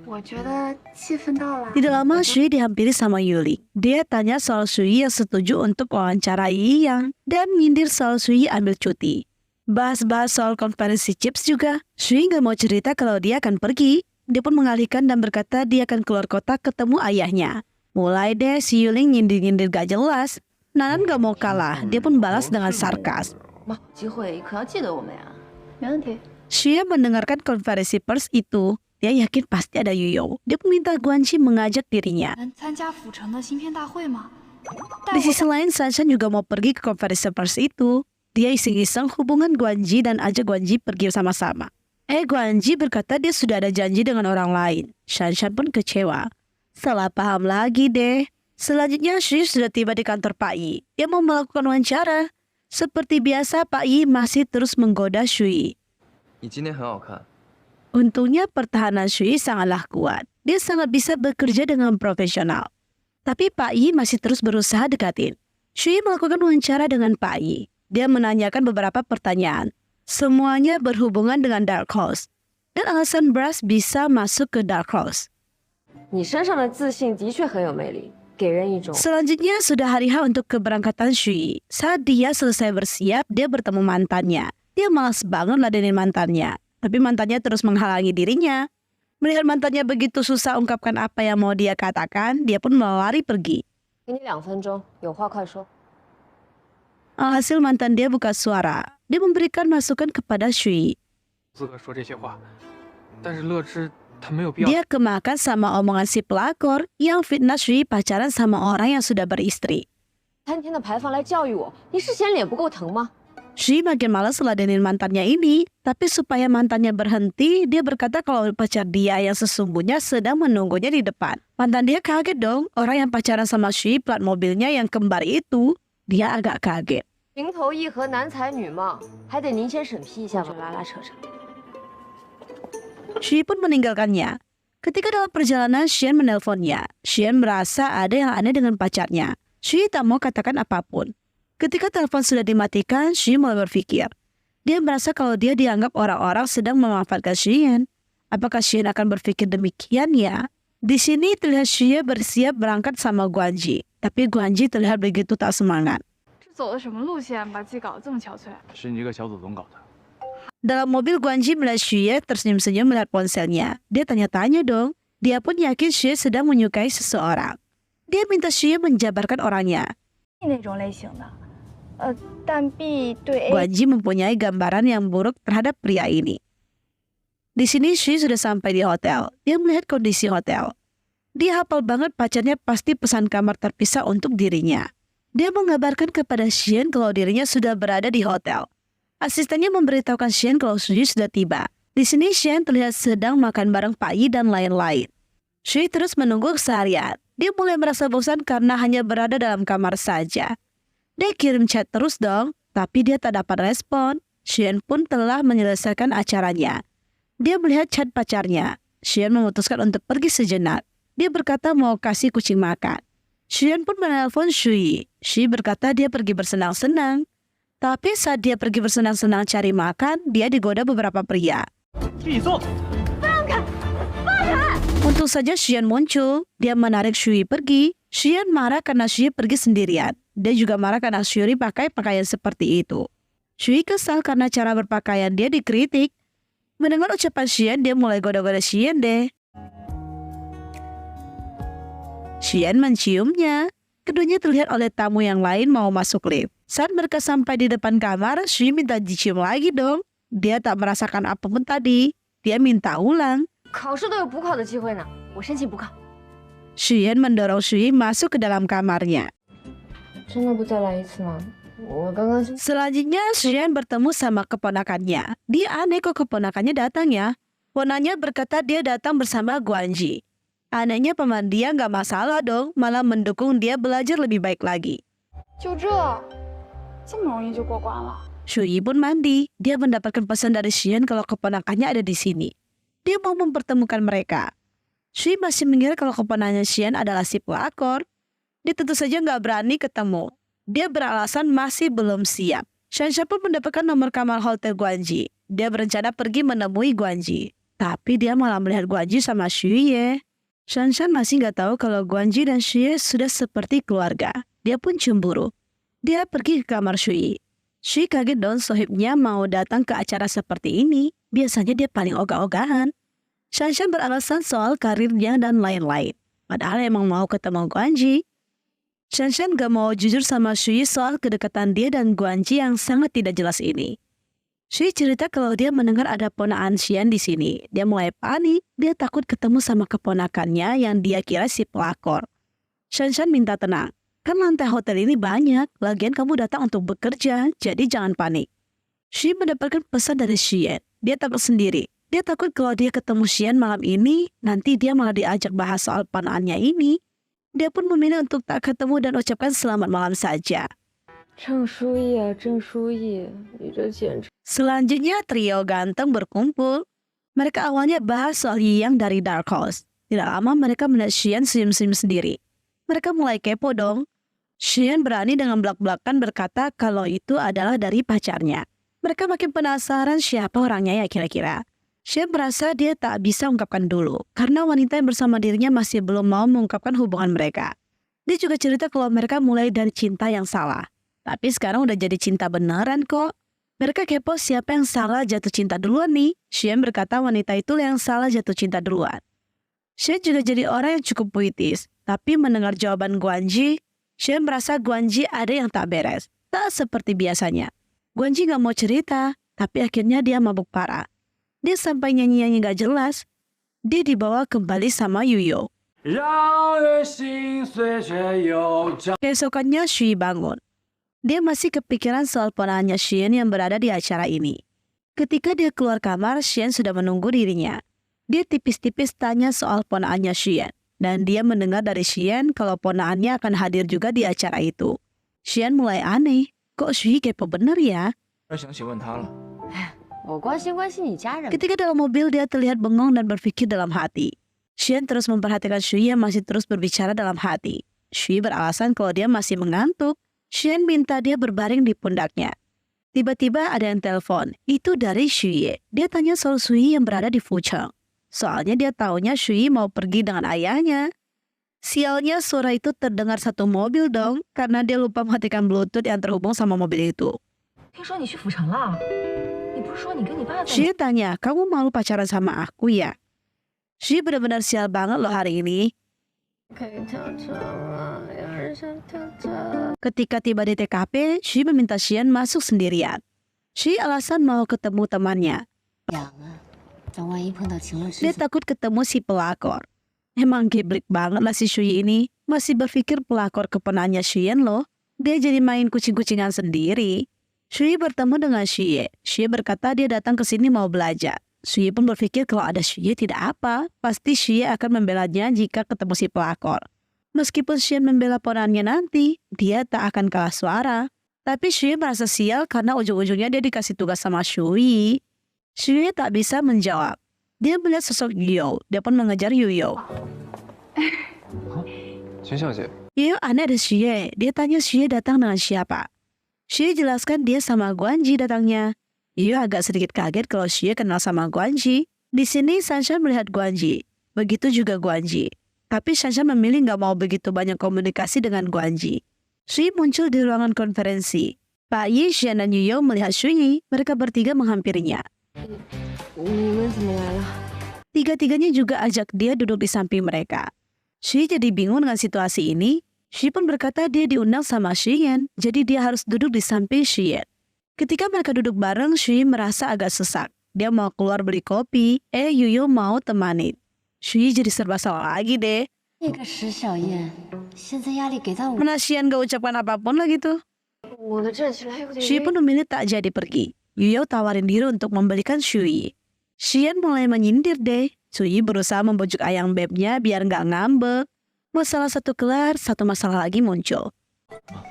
我觉得气氛到了。 Tidak lama Shui dihampiri sama Yuli. Dia tanya soal Shui yang setuju untuk wawancara Yi Yang dan nyindir soal Shui ambil cuti. Bahas-bahas soal konferensi chips juga. Shui nggak mau cerita kalau dia akan pergi. Dia pun mengalihkan dan berkata dia akan keluar kota ketemu ayahnya. Mulai deh si Yuli nyindir-nyindir gak jelas. Nanan gak mau kalah. Dia pun balas dengan sarkas. 妈，机会可要记得我们呀。没问题。 Shui mendengarkan konferensi pers itu. Dia yakin pasti ada Yuyo. Dia pun minta Guanji mengajak dirinya. 能参加府城的芯片大会吗？ Di sisi lain, Sanshan juga mau pergi ke konferensi pers itu. Dia iseng-iseng hubungan Guanji dan ajak Guanji pergi sama-sama. Guanji berkata dia sudah ada janji dengan orang lain. Sanshan pun kecewa. Salah paham lagi deh. Selanjutnya, Shui sudah tiba di kantor Pak Yi. Dia mau melakukan wawancara. Seperti biasa, Pak Yi masih terus menggoda Shui. 你今天很好看。 Untungnya pertahanan Shui sangatlah kuat. Dia sangat bisa bekerja dengan profesional. Tapi Pak Yi masih terus berusaha dekatin. Shui melakukan wawancara dengan Pak Yi. Dia menanyakan beberapa pertanyaan. Semuanya berhubungan dengan Dark Horse. Dan alasan Brass bisa masuk ke Dark Horse. 你身上的自信的确很有魅力，给人一种 Selanjutnya sudah hari H untuk keberangkatan Shui. Saat dia selesai bersiap, dia bertemu mantannya. Dia malas banget ladenin mantannya. Tapi mantannya terus menghalangi dirinya. Melihat mantannya begitu susah ungkapkan apa yang mau dia katakan, dia pun melari pergi. 给你2分钟，有话快说。 Alhasil mantan dia buka suara. Dia memberikan masukan kepada Shui. 资格说这些话，但是乐之他没有必要。 Dia kemakan sama omongan si pelakor yang fitnah Shui pacaran sama orang yang sudah beristri. 3天的牌坊来教育我，你是嫌脸不够疼吗？ Shui makin malas ladenin mantannya ini. Tapi supaya mantannya berhenti, dia berkata kalau pacar dia yang sesungguhnya sedang menunggunya di depan. Mantan dia kaget dong. Orang yang pacaran sama Shui plat mobilnya yang kembar itu. Dia agak kaget. 情投意合，男才女貌，还得您先审批一下吧。拉拉扯扯。 Shui pun meninggalkannya. Ketika dalam perjalanan, Xian menelponnya. Xian merasa ada yang aneh dengan pacarnya. Shui tak mau katakan apapun. Ketika telepon sudah dimatikan, Shui mulai berpikir. Dia merasa kalau dia dianggap orang-orang sedang memanfaatkan Xian. Apakah Xian akan berpikir demikian ya? Di sini terlihat Xian bersiap berangkat sama Guanji. Tapi Guanji terlihat begitu tak semangat. 这走的什么路线，把自己搞得这么憔悴？是你这个小祖宗搞的。 Dalam mobil, Guanji melihat Xue tersenyum-senyum melihat ponselnya. Dia tanya-tanya dong. Dia pun yakin Xue sedang menyukai seseorang. Dia minta Xue menjabarkan orangnya. 那种类型的，但 B 对 A Guanji mempunyai gambaran yang buruk terhadap pria ini. Di sini Xue sudah sampai di hotel. Dia melihat kondisi hotel. Dia hafal banget pacarnya pasti pesan kamar terpisah untuk dirinya. Dia mengabarkan kepada Xian kalau dirinya sudah berada di hotel. Asistennya memberitahukan Xian kalau Shui sudah tiba. Di sini Xian terlihat sedang makan bareng Pak Yi dan lain-lain. Shui terus menunggu seharian. Dia mulai merasa bosan karena hanya berada dalam kamar saja. Dia kirim chat terus dong, tapi dia tak dapat respon. Xian pun telah menyelesaikan acaranya. Dia melihat chat pacarnya. Xian memutuskan untuk pergi sejenak. Dia berkata mau kasih kucing makan. Xian pun menelpon Shui. Shui berkata dia pergi bersenang-senang. Tapi saat dia pergi bersenang-senang cari makan, dia digoda beberapa pria. Untung saja Xian muncul. Dia menarik Shui pergi. Xian marah karena Shui pergi sendirian. Dia juga marah karena Shui pakai pakaian seperti itu. Shui kesal karena cara berpakaian dia dikritik. Mendengar ucapan Xian, dia mulai goda-goda Xian deh. Xian menciumnya. Keduanya terlihat oleh tamu yang lain mau masuk lift. Saat mereka sampai di depan kamar, Shui minta dicium lagi dong. Dia tak merasakan apapun tadi. Dia minta ulang. 考试都有补考的机会呢，我申请补考。 Xian mendorong Shui masuk ke dalam kamarnya. 真的不再来一次吗？我刚刚 Selanjutnya, Xian bertemu sama keponakannya. Dia aneh kok keponakannya datang ya. Ponanya berkata dia datang bersama Guanji. Anehnya paman dia nggak masalah dong, malah mendukung dia belajar lebih baik lagi. 就这么容易就过关了？ Shui pun mandi. Dia mendapatkan pesan dari Xian kalau keponakannya ada di sini. Dia mau mempertemukan mereka. Shui masih mengira kalau keponakannya Xian adalah si pelakor. Dia tentu saja nggak berani ketemu. Dia beralasan masih belum siap. Shanshan pun mendapatkan nomor kamar hotel Guanji. Dia berencana pergi menemui Guanji. Tapi dia malah melihat Guanji sama Xuye. Shanshan masih nggak tahu kalau Guanji dan Xuye sudah seperti keluarga. Dia pun cemburu. Dia pergi ke kamar Shui. Shui kaget dong sohibnya mau datang ke acara seperti ini. Biasanya dia paling ogah-ogahan. Shanshan beralasan soal karirnya dan lain-lain. Padahal emang mau ketemu Guanji. Shanshan gak mau jujur sama Shui soal kedekatan dia dan Guanji yang sangat tidak jelas ini. Shui cerita kalau dia mendengar ada ponakan Xian di sini. Dia mulai panik. Dia takut ketemu sama keponakannya yang dia kira si pelakor. Shanshan minta tenang. Kan lantai hotel ini banyak. Lagian kamu datang untuk bekerja, jadi jangan panik. Shui mendapatkan pesan dari Xian. Dia takut sendiri. Dia takut kalau dia ketemu Xian malam ini, nanti dia malah diajak bahas soal ponakannya ini. Dia pun memilih untuk tak ketemu dan ucapkan selamat malam saja. 郑书意啊，郑书意，你这简直…… Selanjutnya trio ganteng berkumpul. Mereka awalnya bahas soal Yang dari Dark Horse. Tidak lama mereka melihat Xian senyum-senyum sendiri. Mereka mulai kepo dong. Xian berani dengan belak-belakan berkata kalau itu adalah dari pacarnya. Mereka makin penasaran siapa orangnya ya kira-kira. Xian merasa dia tak bisa ungkapkan dulu, karena wanita yang bersama dirinya masih belum mau mengungkapkan hubungan mereka. Dia juga cerita kalau mereka mulai dari cinta yang salah. Tapi sekarang udah jadi cinta beneran kok. Mereka kepo siapa yang salah jatuh cinta duluan nih. Xian berkata wanita itu yang salah jatuh cinta duluan. Xian juga jadi orang yang cukup puitis. Tapi mendengar jawaban Guanji, Xian merasa Guanji ada yang tak beres. Tak seperti biasanya. Guanji gak mau cerita, tapi akhirnya dia mabuk parah. Dia sampai nyanyi-nyanyi gak jelas. Dia dibawa kembali sama Yuyo. Keesokannya Shui bangun. Dia masih kepikiran soal ponakannya Xian yang berada di acara ini. Ketika dia keluar kamar, Xian sudah menunggu dirinya. Dia tipis-tipis tanya soal ponakannya Xian. Dan dia mendengar dari Xian kalau ponakannya akan hadir juga di acara itu. Xian mulai aneh. Kok Shui kepo bener ya? 想起问他了。 我关心关心你家人。 Ketika dalam mobil dia terlihat bengong dan berpikir dalam hati. Xian terus memperhatikan Shui yang masih terus berbicara dalam hati. Shui beralasan kalau dia masih mengantuk. Xian minta dia berbaring di pundaknya. Tiba-tiba ada yang telepon. Itu dari Shui. Dia tanya soal Shui yang berada di Fucheng. Soalnya dia taunya Shui mau pergi dengan ayahnya. Sialnya suara itu terdengar satu mobil dong. Karena dia lupa mematikan Bluetooth yang terhubung sama mobil itu. 听说你去府城了，你不是说你跟你爸在？ Shui tanya, kamu malu pacaran sama aku ya? Shui benar-benar sial banget loh hari ini. Ketika tiba di TKP, Shui meminta Xian masuk sendirian. Shui alasan mau ketemu temannya. Dia takut ketemu si pelakor. Emang geblek banget lah si Shui ini. Masih berpikir pelakor keponakannya Xian loh. Dia jadi main kucing-kucingan sendiri. Shui bertemu dengan Xuye. Xuye berkata dia datang ke sini mau belajar. Xuye pun berpikir kalau ada Xuye tidak apa. Pasti Xuye akan membelanya jika ketemu si pelakor. Meskipun Xian membela ponakannya nanti, dia tak akan kalah suara. Tapi Xuye merasa sial karena ujung-ujungnya dia dikasih tugas sama Xuye. Xuye tak bisa menjawab. Dia melihat sosok Yuyo. Dia pun mengejar Yuyo. 秦小姐， Yuyo aneh ada Xuye. Dia tanya Xuye datang dengan siapa. Xuye jelaskan dia sama Guanji datangnya. Yuyo agak sedikit kaget kalau Xuye kenal sama Guanji. Di sini Shanshan melihat Guanji. Begitu juga Guanji. Tapi Shanshan memilih nggak mau begitu banyak komunikasi dengan Guanji. Xuye muncul di ruangan konferensi. Pak Yi, Xian, dan Yuyo melihat Xuye. Mereka bertiga menghampirinya. 你们怎么来了？ Tiga-tiganya juga ajak dia duduk di samping mereka. Shui jadi bingung dengan situasi ini. Shui pun berkata dia diundang sama Xian, jadi dia harus duduk di samping Xian. Ketika mereka duduk bareng, Shui merasa agak sesak. Dia mau keluar beli kopi, Yuyo mau temanin. Shui jadi serba salah lagi deh. 那个石小燕，现在压力给到我， Mana Xian gak ucapkan apapun lagi tuh. 我的站起来有点 Shui 晕 pun memilih tak jadi pergi. Yuyo tawarin diri untuk membelikan Shui. Xian mulai menyindir deh. Shui berusaha membujuk ayang bebnya biar nggak ngambek. Masalah satu kelar, satu masalah lagi muncul.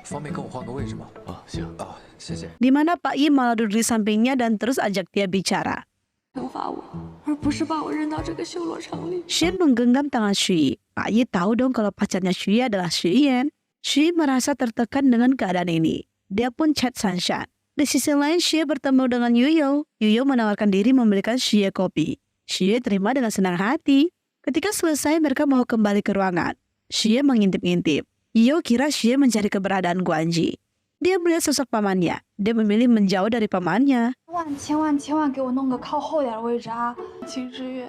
方便跟我换个位置吗？啊，行啊，谢谢。 Di mana Pak Yi malah duduk di sampingnya dan terus ajak dia bicara. 惩罚我，而不是把我扔到这个修罗场里。 Xian menggenggam tangan Shui. Pak Yi tahu dong kalau pacarnya Shui adalah Xian. Shui merasa tertekan dengan keadaan ini. Dia pun chat Sanshan. Di sisi lain, Xie bertemu dengan Yuyo. Yuyo menawarkan diri membelikan Xie kopi. Xie terima dengan senang hati. Ketika selesai, mereka mau kembali ke ruangan. Xie mengintip-intip. Yuyo kira Xie mencari keberadaan Guanji. Dia melihat sosok pamannya. Dia memilih menjauh dari pamannya. 千万给我弄个靠后点位置啊！秦之月，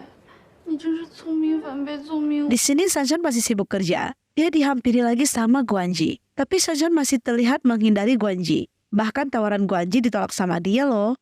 你真是聪明反被聪明 Di sini Sanshan masih sibuk kerja. Dia dihampiri lagi sama Guanji. Tapi Sanshan masih terlihat menghindari Guanji. Bahkan tawaran Guanji ditolak sama dia loh.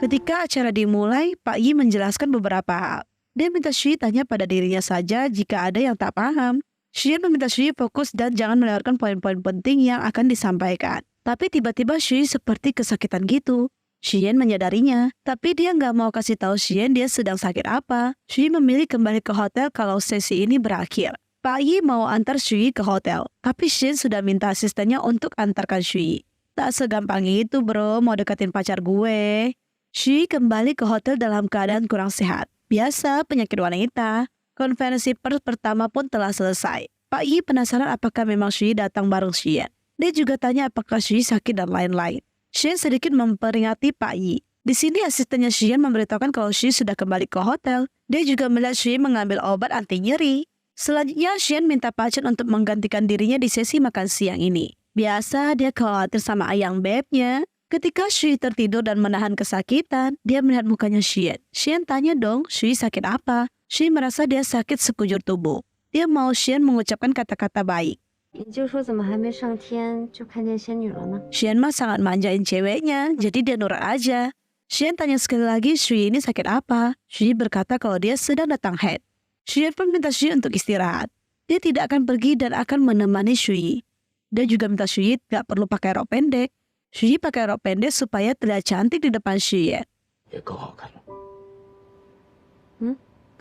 Ketika acara dimulai, Pak Yi menjelaskan beberapa hal. Dia minta Shui tanya pada dirinya saja jika ada yang tak paham. Xian meminta Shui fokus dan jangan melewatkan poin-poin penting yang akan disampaikan. Tapi tiba-tiba Shui seperti kesakitan gitu. Xian menyadarinya, tapi dia nggak mau kasih tahu Xian dia sedang sakit apa. Shui memilih kembali ke hotel kalau sesi ini berakhir. Pak Yi mau antar Shui ke hotel, tapi Xian sudah minta asistennya untuk antarkan Shui. Tak segampang itu bro, mau deketin pacar gue. Shui kembali ke hotel dalam keadaan kurang sehat. Biasa penyakit wanita. Konferensi pers pertama pun telah selesai. Pak Yi penasaran apakah memang Shui datang bareng Xian. Dia juga tanya apakah Shui sakit dan lain-lain. Xian sedikit memperingati Pak Yi. Di sini asistennya Xian memberitahukan kalau Shui sudah kembali ke hotel. Dia juga melihat Shui mengambil obat anti nyeri. Selanjutnya Xian minta pacar untuk menggantikan dirinya di sesi makan siang ini. Biasa dia khawatir sama ayang bebnya. Ketika Shui tertidur dan menahan kesakitan, dia melihat mukanya Xian. Xian tanya dong, Shui sakit apa? Shui merasa dia sakit sekujur tubuh. Dia mau Xian mengucapkan kata-kata baik. 你就说怎么还没上天就看见仙女了呢？ Xian mah sangat manjain ceweknya, jadi dia nurut aja. Xian tanya sekali lagi Shui ini sakit apa? Shui berkata kalau dia sedang datang haid. Xian pun minta Shui untuk istirahat. Dia tidak akan pergi dan akan menemani Shui. Dia juga minta Shui gak perlu pakai rok pendek. Shui pakai rok pendek supaya terlihat cantik di depan Xian. 也够好看了。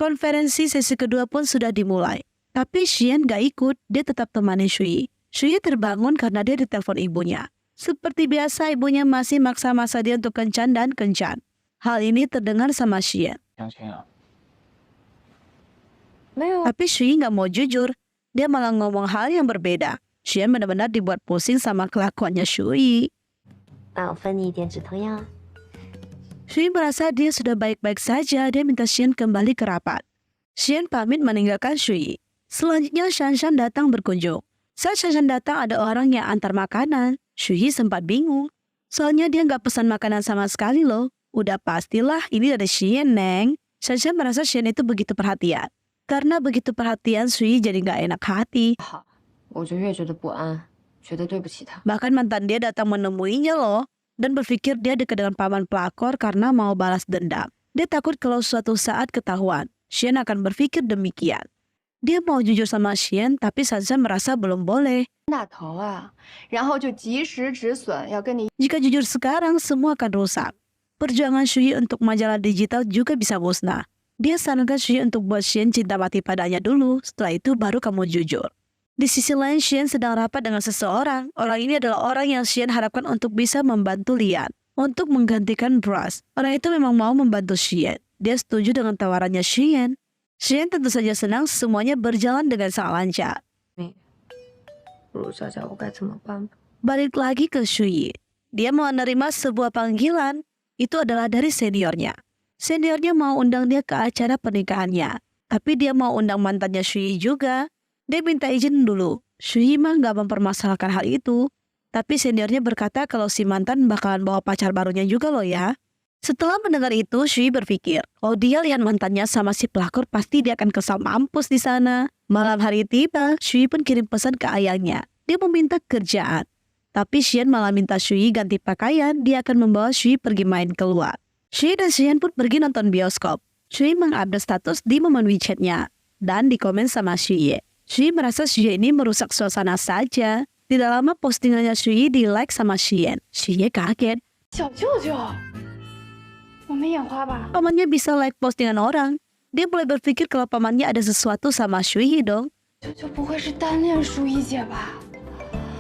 Konferensi sesi kedua pun sudah dimulai. Tapi Xian gak ikut, dia tetap temani Shui. Shui terbangun karena dia ditelepon ibunya. Seperti biasa ibunya masih maksa-maksa dia untuk kencan dan kencan. Hal ini terdengar sama Xian. 相亲啊，没有， Tapi Shui gak mau jujur. Dia malah ngomong hal yang berbeda. Xian benar-benar dibuat pusing sama kelakuannya Shui. 那我分你一点止疼药。 Shui merasa dia sudah baik-baik saja. Dia minta Xian kembali ke rapat. Xian pamit meninggalkan Shui. Selanjutnya Shanshan datang berkunjung. Saat Shanshan datang ada orang yang antar makanan. Shui sempat bingung. Soalnya dia nggak pesan makanan sama sekali loh. Udah pastilah ini dari Xian, Neng. Shanshan merasa Xian itu begitu perhatian. Karena begitu perhatian, Shui jadi nggak enak hati. 我就越觉得不安，觉得对不起他。 Bahkan mantan dia datang menemuinya loh. Dan berpikir dia dekat dengan paman pelakor karena mau balas dendam. Dia takut kalau suatu saat ketahuan. Xian akan berpikir demikian. Dia mau jujur sama Xian, tapi Shanshan merasa belum boleh. 大头啊，然后就及时止损，要跟你 Jika jujur sekarang, semua akan rusak. Perjuangan Shui untuk majalah digital juga bisa musnah. Dia sarankan Shui untuk buat Xian cinta mati padanya dulu, setelah itu baru kamu jujur. Di sisi lain, Xian sedang rapat dengan seseorang. Orang ini adalah orang yang Xian harapkan untuk bisa membantu Lian. Untuk menggantikan Brass. Orang itu memang mau membantu Xian. Dia setuju dengan tawarannya Xian. Xian tentu saja senang semuanya berjalan dengan sangat lancar. 不如教教我该怎么办吧。 Balik lagi ke Shui. Dia mau menerima sebuah panggilan. Itu adalah dari seniornya. Seniornya mau undang dia ke acara pernikahannya. Tapi dia mau undang mantannya Shui juga. Dia minta izin dulu. Shui mah gak mempermasalahkan hal itu. Tapi seniornya berkata kalau si mantan bakalan bawa pacar barunya juga loh ya. Setelah mendengar itu, Shui berpikir, kalau dia lihat mantannya sama si pelakor pasti dia akan kesal mampus di sana. Malam hari tiba, Shui pun kirim pesan ke ayahnya. Dia meminta kerjaan. Tapi Xian malah minta Shui ganti pakaian, dia akan membawa Shui pergi main keluar. Shui dan Xian pun pergi nonton bioskop. Shui mengupdate status di momen WeChat-nya dan dikomen sama Shui. Shui merasa Shui ini merusak suasana saja. Tidak lama postingannya Shui di-like sama Xian. Shui kaget. 小舅舅，我们眼花吧？ Pamannya bisa like postingan orang. Dia mulai berpikir kalau pamannya ada sesuatu sama Shui dong. 舅舅不会是单恋舒一姐吧？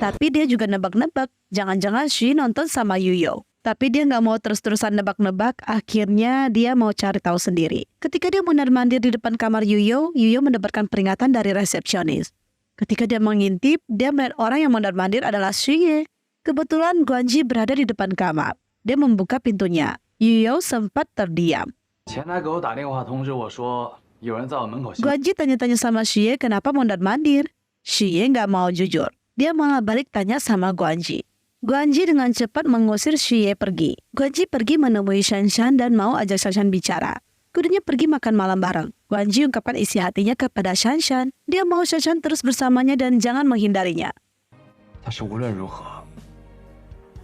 Tapi dia juga nebak-nebak, jangan-jangan Shui nonton sama Yuyo. Tapi dia nggak mau terus-terusan nebak-nebak, akhirnya dia mau cari tahu sendiri. Ketika dia mondar-mandir di depan kamar Yuyo, Yuyo mendapatkan peringatan dari resepsionis. Ketika dia mengintip, dia melihat orang yang mondar-mandir adalah Shuye. Kebetulan Guanji berada di depan kamar. Dia membuka pintunya. Yuyo sempat terdiam. 前台给我打电话通知我说有人在我门口。 Guanji tanya-tanya sama Shuye kenapa mondar-mandir. Shuye nggak mau jujur. Dia malah balik tanya sama Guanji. Guanji dengan cepat mengusir Shuye pergi. Guanji pergi menemui Shanshan dan mau ajak Shanshan bicara. Keduanya pergi makan malam bareng. Guanji ungkapkan isi hatinya kepada Shanshan. Dia mau Shanshan terus bersamanya dan jangan menghindarinya. 但是无论如何，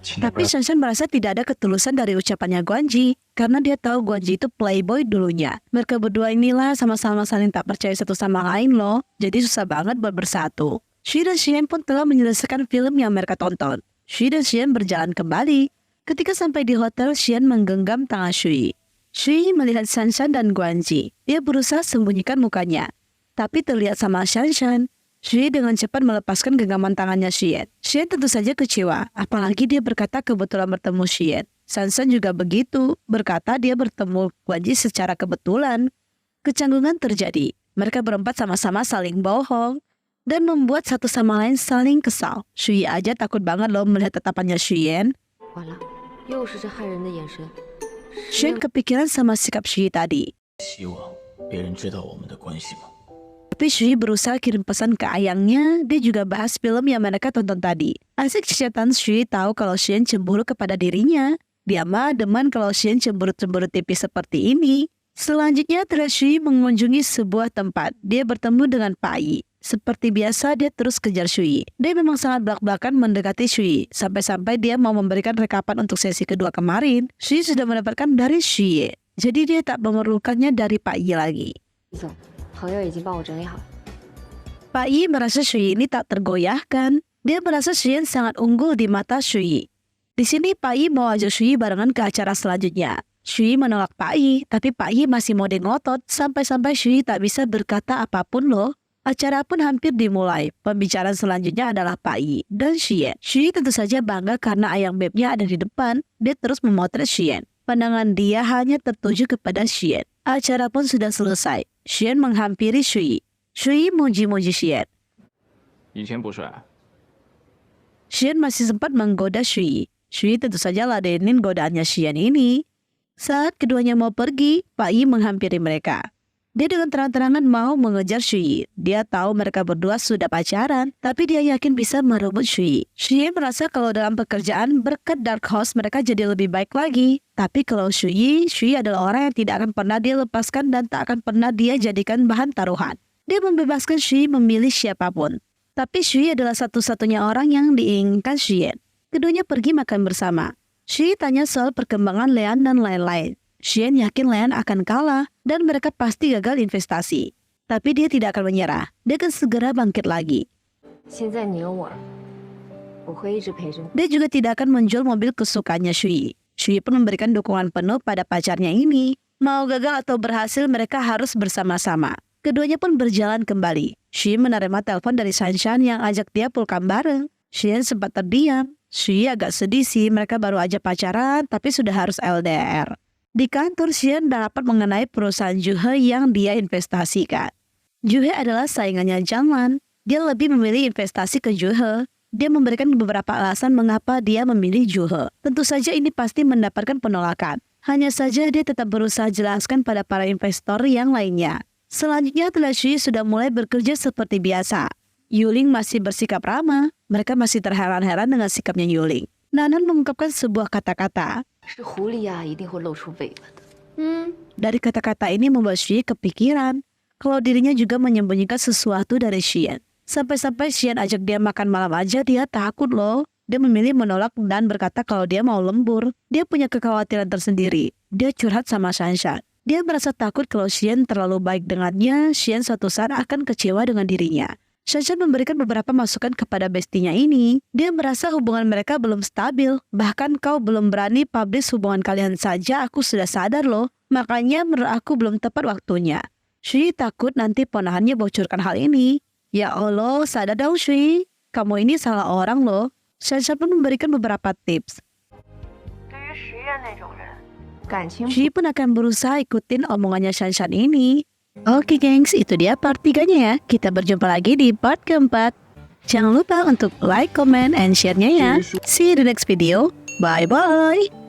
请你不 Tapi 要 Shanshan merasa tidak ada ketulusan dari ucapannya Guanji. Karena dia tahu Guanji itu playboy dulunya. Mereka berdua inilah sama-sama saling tak percaya satu sama lain loh. Jadi susah banget buat bersatu. Shui dan Xian pun telah menyelesaikan film yang mereka tonton. Shui dan Xian berjalan kembali. Ketika sampai di hotel, Xian menggenggam tangan Shui. Shui melihat Shanshan dan Guanji. Dia berusaha sembunyikan mukanya. Tapi terlihat sama Shanshan. Shui dengan cepat melepaskan genggaman tangannya Xian. Xian tentu saja kecewa. Apalagi dia berkata kebetulan bertemu Xian. Shanshan juga begitu. Berkata dia bertemu Guanji secara kebetulan. Kecanggungan terjadi. Mereka berempat sama-sama saling bohong. Dan membuat satu sama lain saling kesal. Shui aja takut banget loh melihat tatapannya Xian. 完了，又是这害人的眼神。 Xian kepikiran sama sikap Shui tadi. 希望别人知道我们的关系吗？ Tapi Shui berusaha kirim pesan ke ayangnya. Dia juga bahas film yang mereka tonton tadi. Asik cecetan Shui tahu kalau Xian cemburu kepada dirinya. Dia mah demen kalau Xian cemburu-cemburu tipis seperti ini. Selanjutnya terlihat Shui mengunjungi sebuah tempat. Dia bertemu dengan Pak Yi. Seperti biasa dia terus kejar Shui. Dia memang sangat belak-belakan mendekati Shui. Sampai-sampai dia mau memberikan rekapan untuk sesi kedua kemarin. Shui sudah mendapatkan dari Shui. Jadi dia tak memerlukannya dari Pak Yi lagi. 走，朋友已经帮我整理好了。 Pak Yi merasa Shui ini tak tergoyahkan. Dia merasa Xian sangat unggul di mata Shui. Di sini Pak Yi mau ajak Shui barengan ke acara selanjutnya. Shui menolak Pak Yi, tapi Pak Yi masih mau ngotot sampai-sampai Shui tak bisa berkata apapun loh. Acara pun hampir dimulai. Pembicaraan selanjutnya adalah Pak Yi dan Xian. Shui tentu saja bangga karena ayang bebnya ada di depan. Dia terus memotret Xian. Pandangan dia hanya tertuju kepada Xian. Acara pun sudah selesai. Xian menghampiri Shui. Shui muji-muji Xian. 以前不帅， Xian masih sempat menggoda Shui. Shui tentu saja ladenin godaannya Xian ini. Saat keduanya mau pergi, Pak Yi menghampiri mereka. Dia dengan terang-terangan mau mengejar Shui. Dia tahu mereka berdua sudah pacaran, tapi dia yakin bisa merebut Shui. Shui merasa kalau dalam pekerjaan berkat Dark Horse mereka jadi lebih baik lagi. Tapi kalau Shui adalah orang yang tidak akan pernah dia lepaskan dan tak akan pernah dia jadikan bahan taruhan. Dia membebaskan Shui memilih siapapun. Tapi Shui adalah satu-satunya orang yang diinginkan Xian. Keduanya pergi makan bersama. Shui tanya soal perkembangan Lean dan lain-lain. Xian yakin Lean akan kalah dan mereka pasti gagal investasi. Tapi dia tidak akan menyerah. Dia akan segera bangkit lagi. 现在你有我了，我会一直陪着你。 Dia juga tidak akan menjual mobil kesukaannya Shui. Shui pun memberikan dukungan penuh pada pacarnya ini. Mau gagal atau berhasil mereka harus bersama-sama. Keduanya pun berjalan kembali. Shui menerima telepon dari Shanshan yang ajak dia pulang bareng. Xian sempat terdiam. Shui agak sedih sih mereka baru aja pacaran tapi sudah harus LDR. Di kantor, Xian dapat mengenai perusahaan Juhe yang dia investasikan. Juhe adalah saingannya Jianglan. Dia lebih memilih investasi ke Juhe. Dia memberikan beberapa alasan mengapa dia memilih Juhe. Tentu saja ini pasti mendapatkan penolakan. Hanya saja dia tetap berusaha jelaskan pada para investor yang lainnya. Selanjutnya Shui sudah mulai bekerja seperti biasa. Yuling masih bersikap ramah. Mereka masih terheran-heran dengan sikapnya Yuling. Nanan mengungkapkan sebuah kata-kata. 是狐狸呀，一定会露出尾巴的。 Dari kata-kata ini membuat Xue kepikiran kalau dirinya juga menyembunyikan sesuatu dari Xian. Sampai-sampai Xian ajak dia makan malam aja dia takut loh. Dia memilih menolak dan berkata kalau dia mau lembur. Dia punya kekhawatiran tersendiri. Dia curhat sama Shanshan. Dia merasa takut kalau Xian terlalu baik dengannya. Xian suatu saat akan kecewa dengan dirinya. Shanshan memberikan beberapa masukan kepada bestinya ini. Dia merasa hubungan mereka belum stabil. Bahkan kau belum berani publish hubungan kalian saja, aku sudah sadar loh. Makanya menurut aku belum tepat waktunya. Shui takut nanti ponakannya bocorkan hal ini. Ya Allah, sadar dong Shui. Kamu ini salah orang loh. Shanshan pun memberikan beberapa tips. Shui pun akan berusaha ikutin omongannya Shanshan ini. Oke gengs, itu dia part 3-nya ya. Kita berjumpa lagi di part keempat. Jangan lupa untuk like, comment, and share-nya ya. See you in the next video. Bye-bye.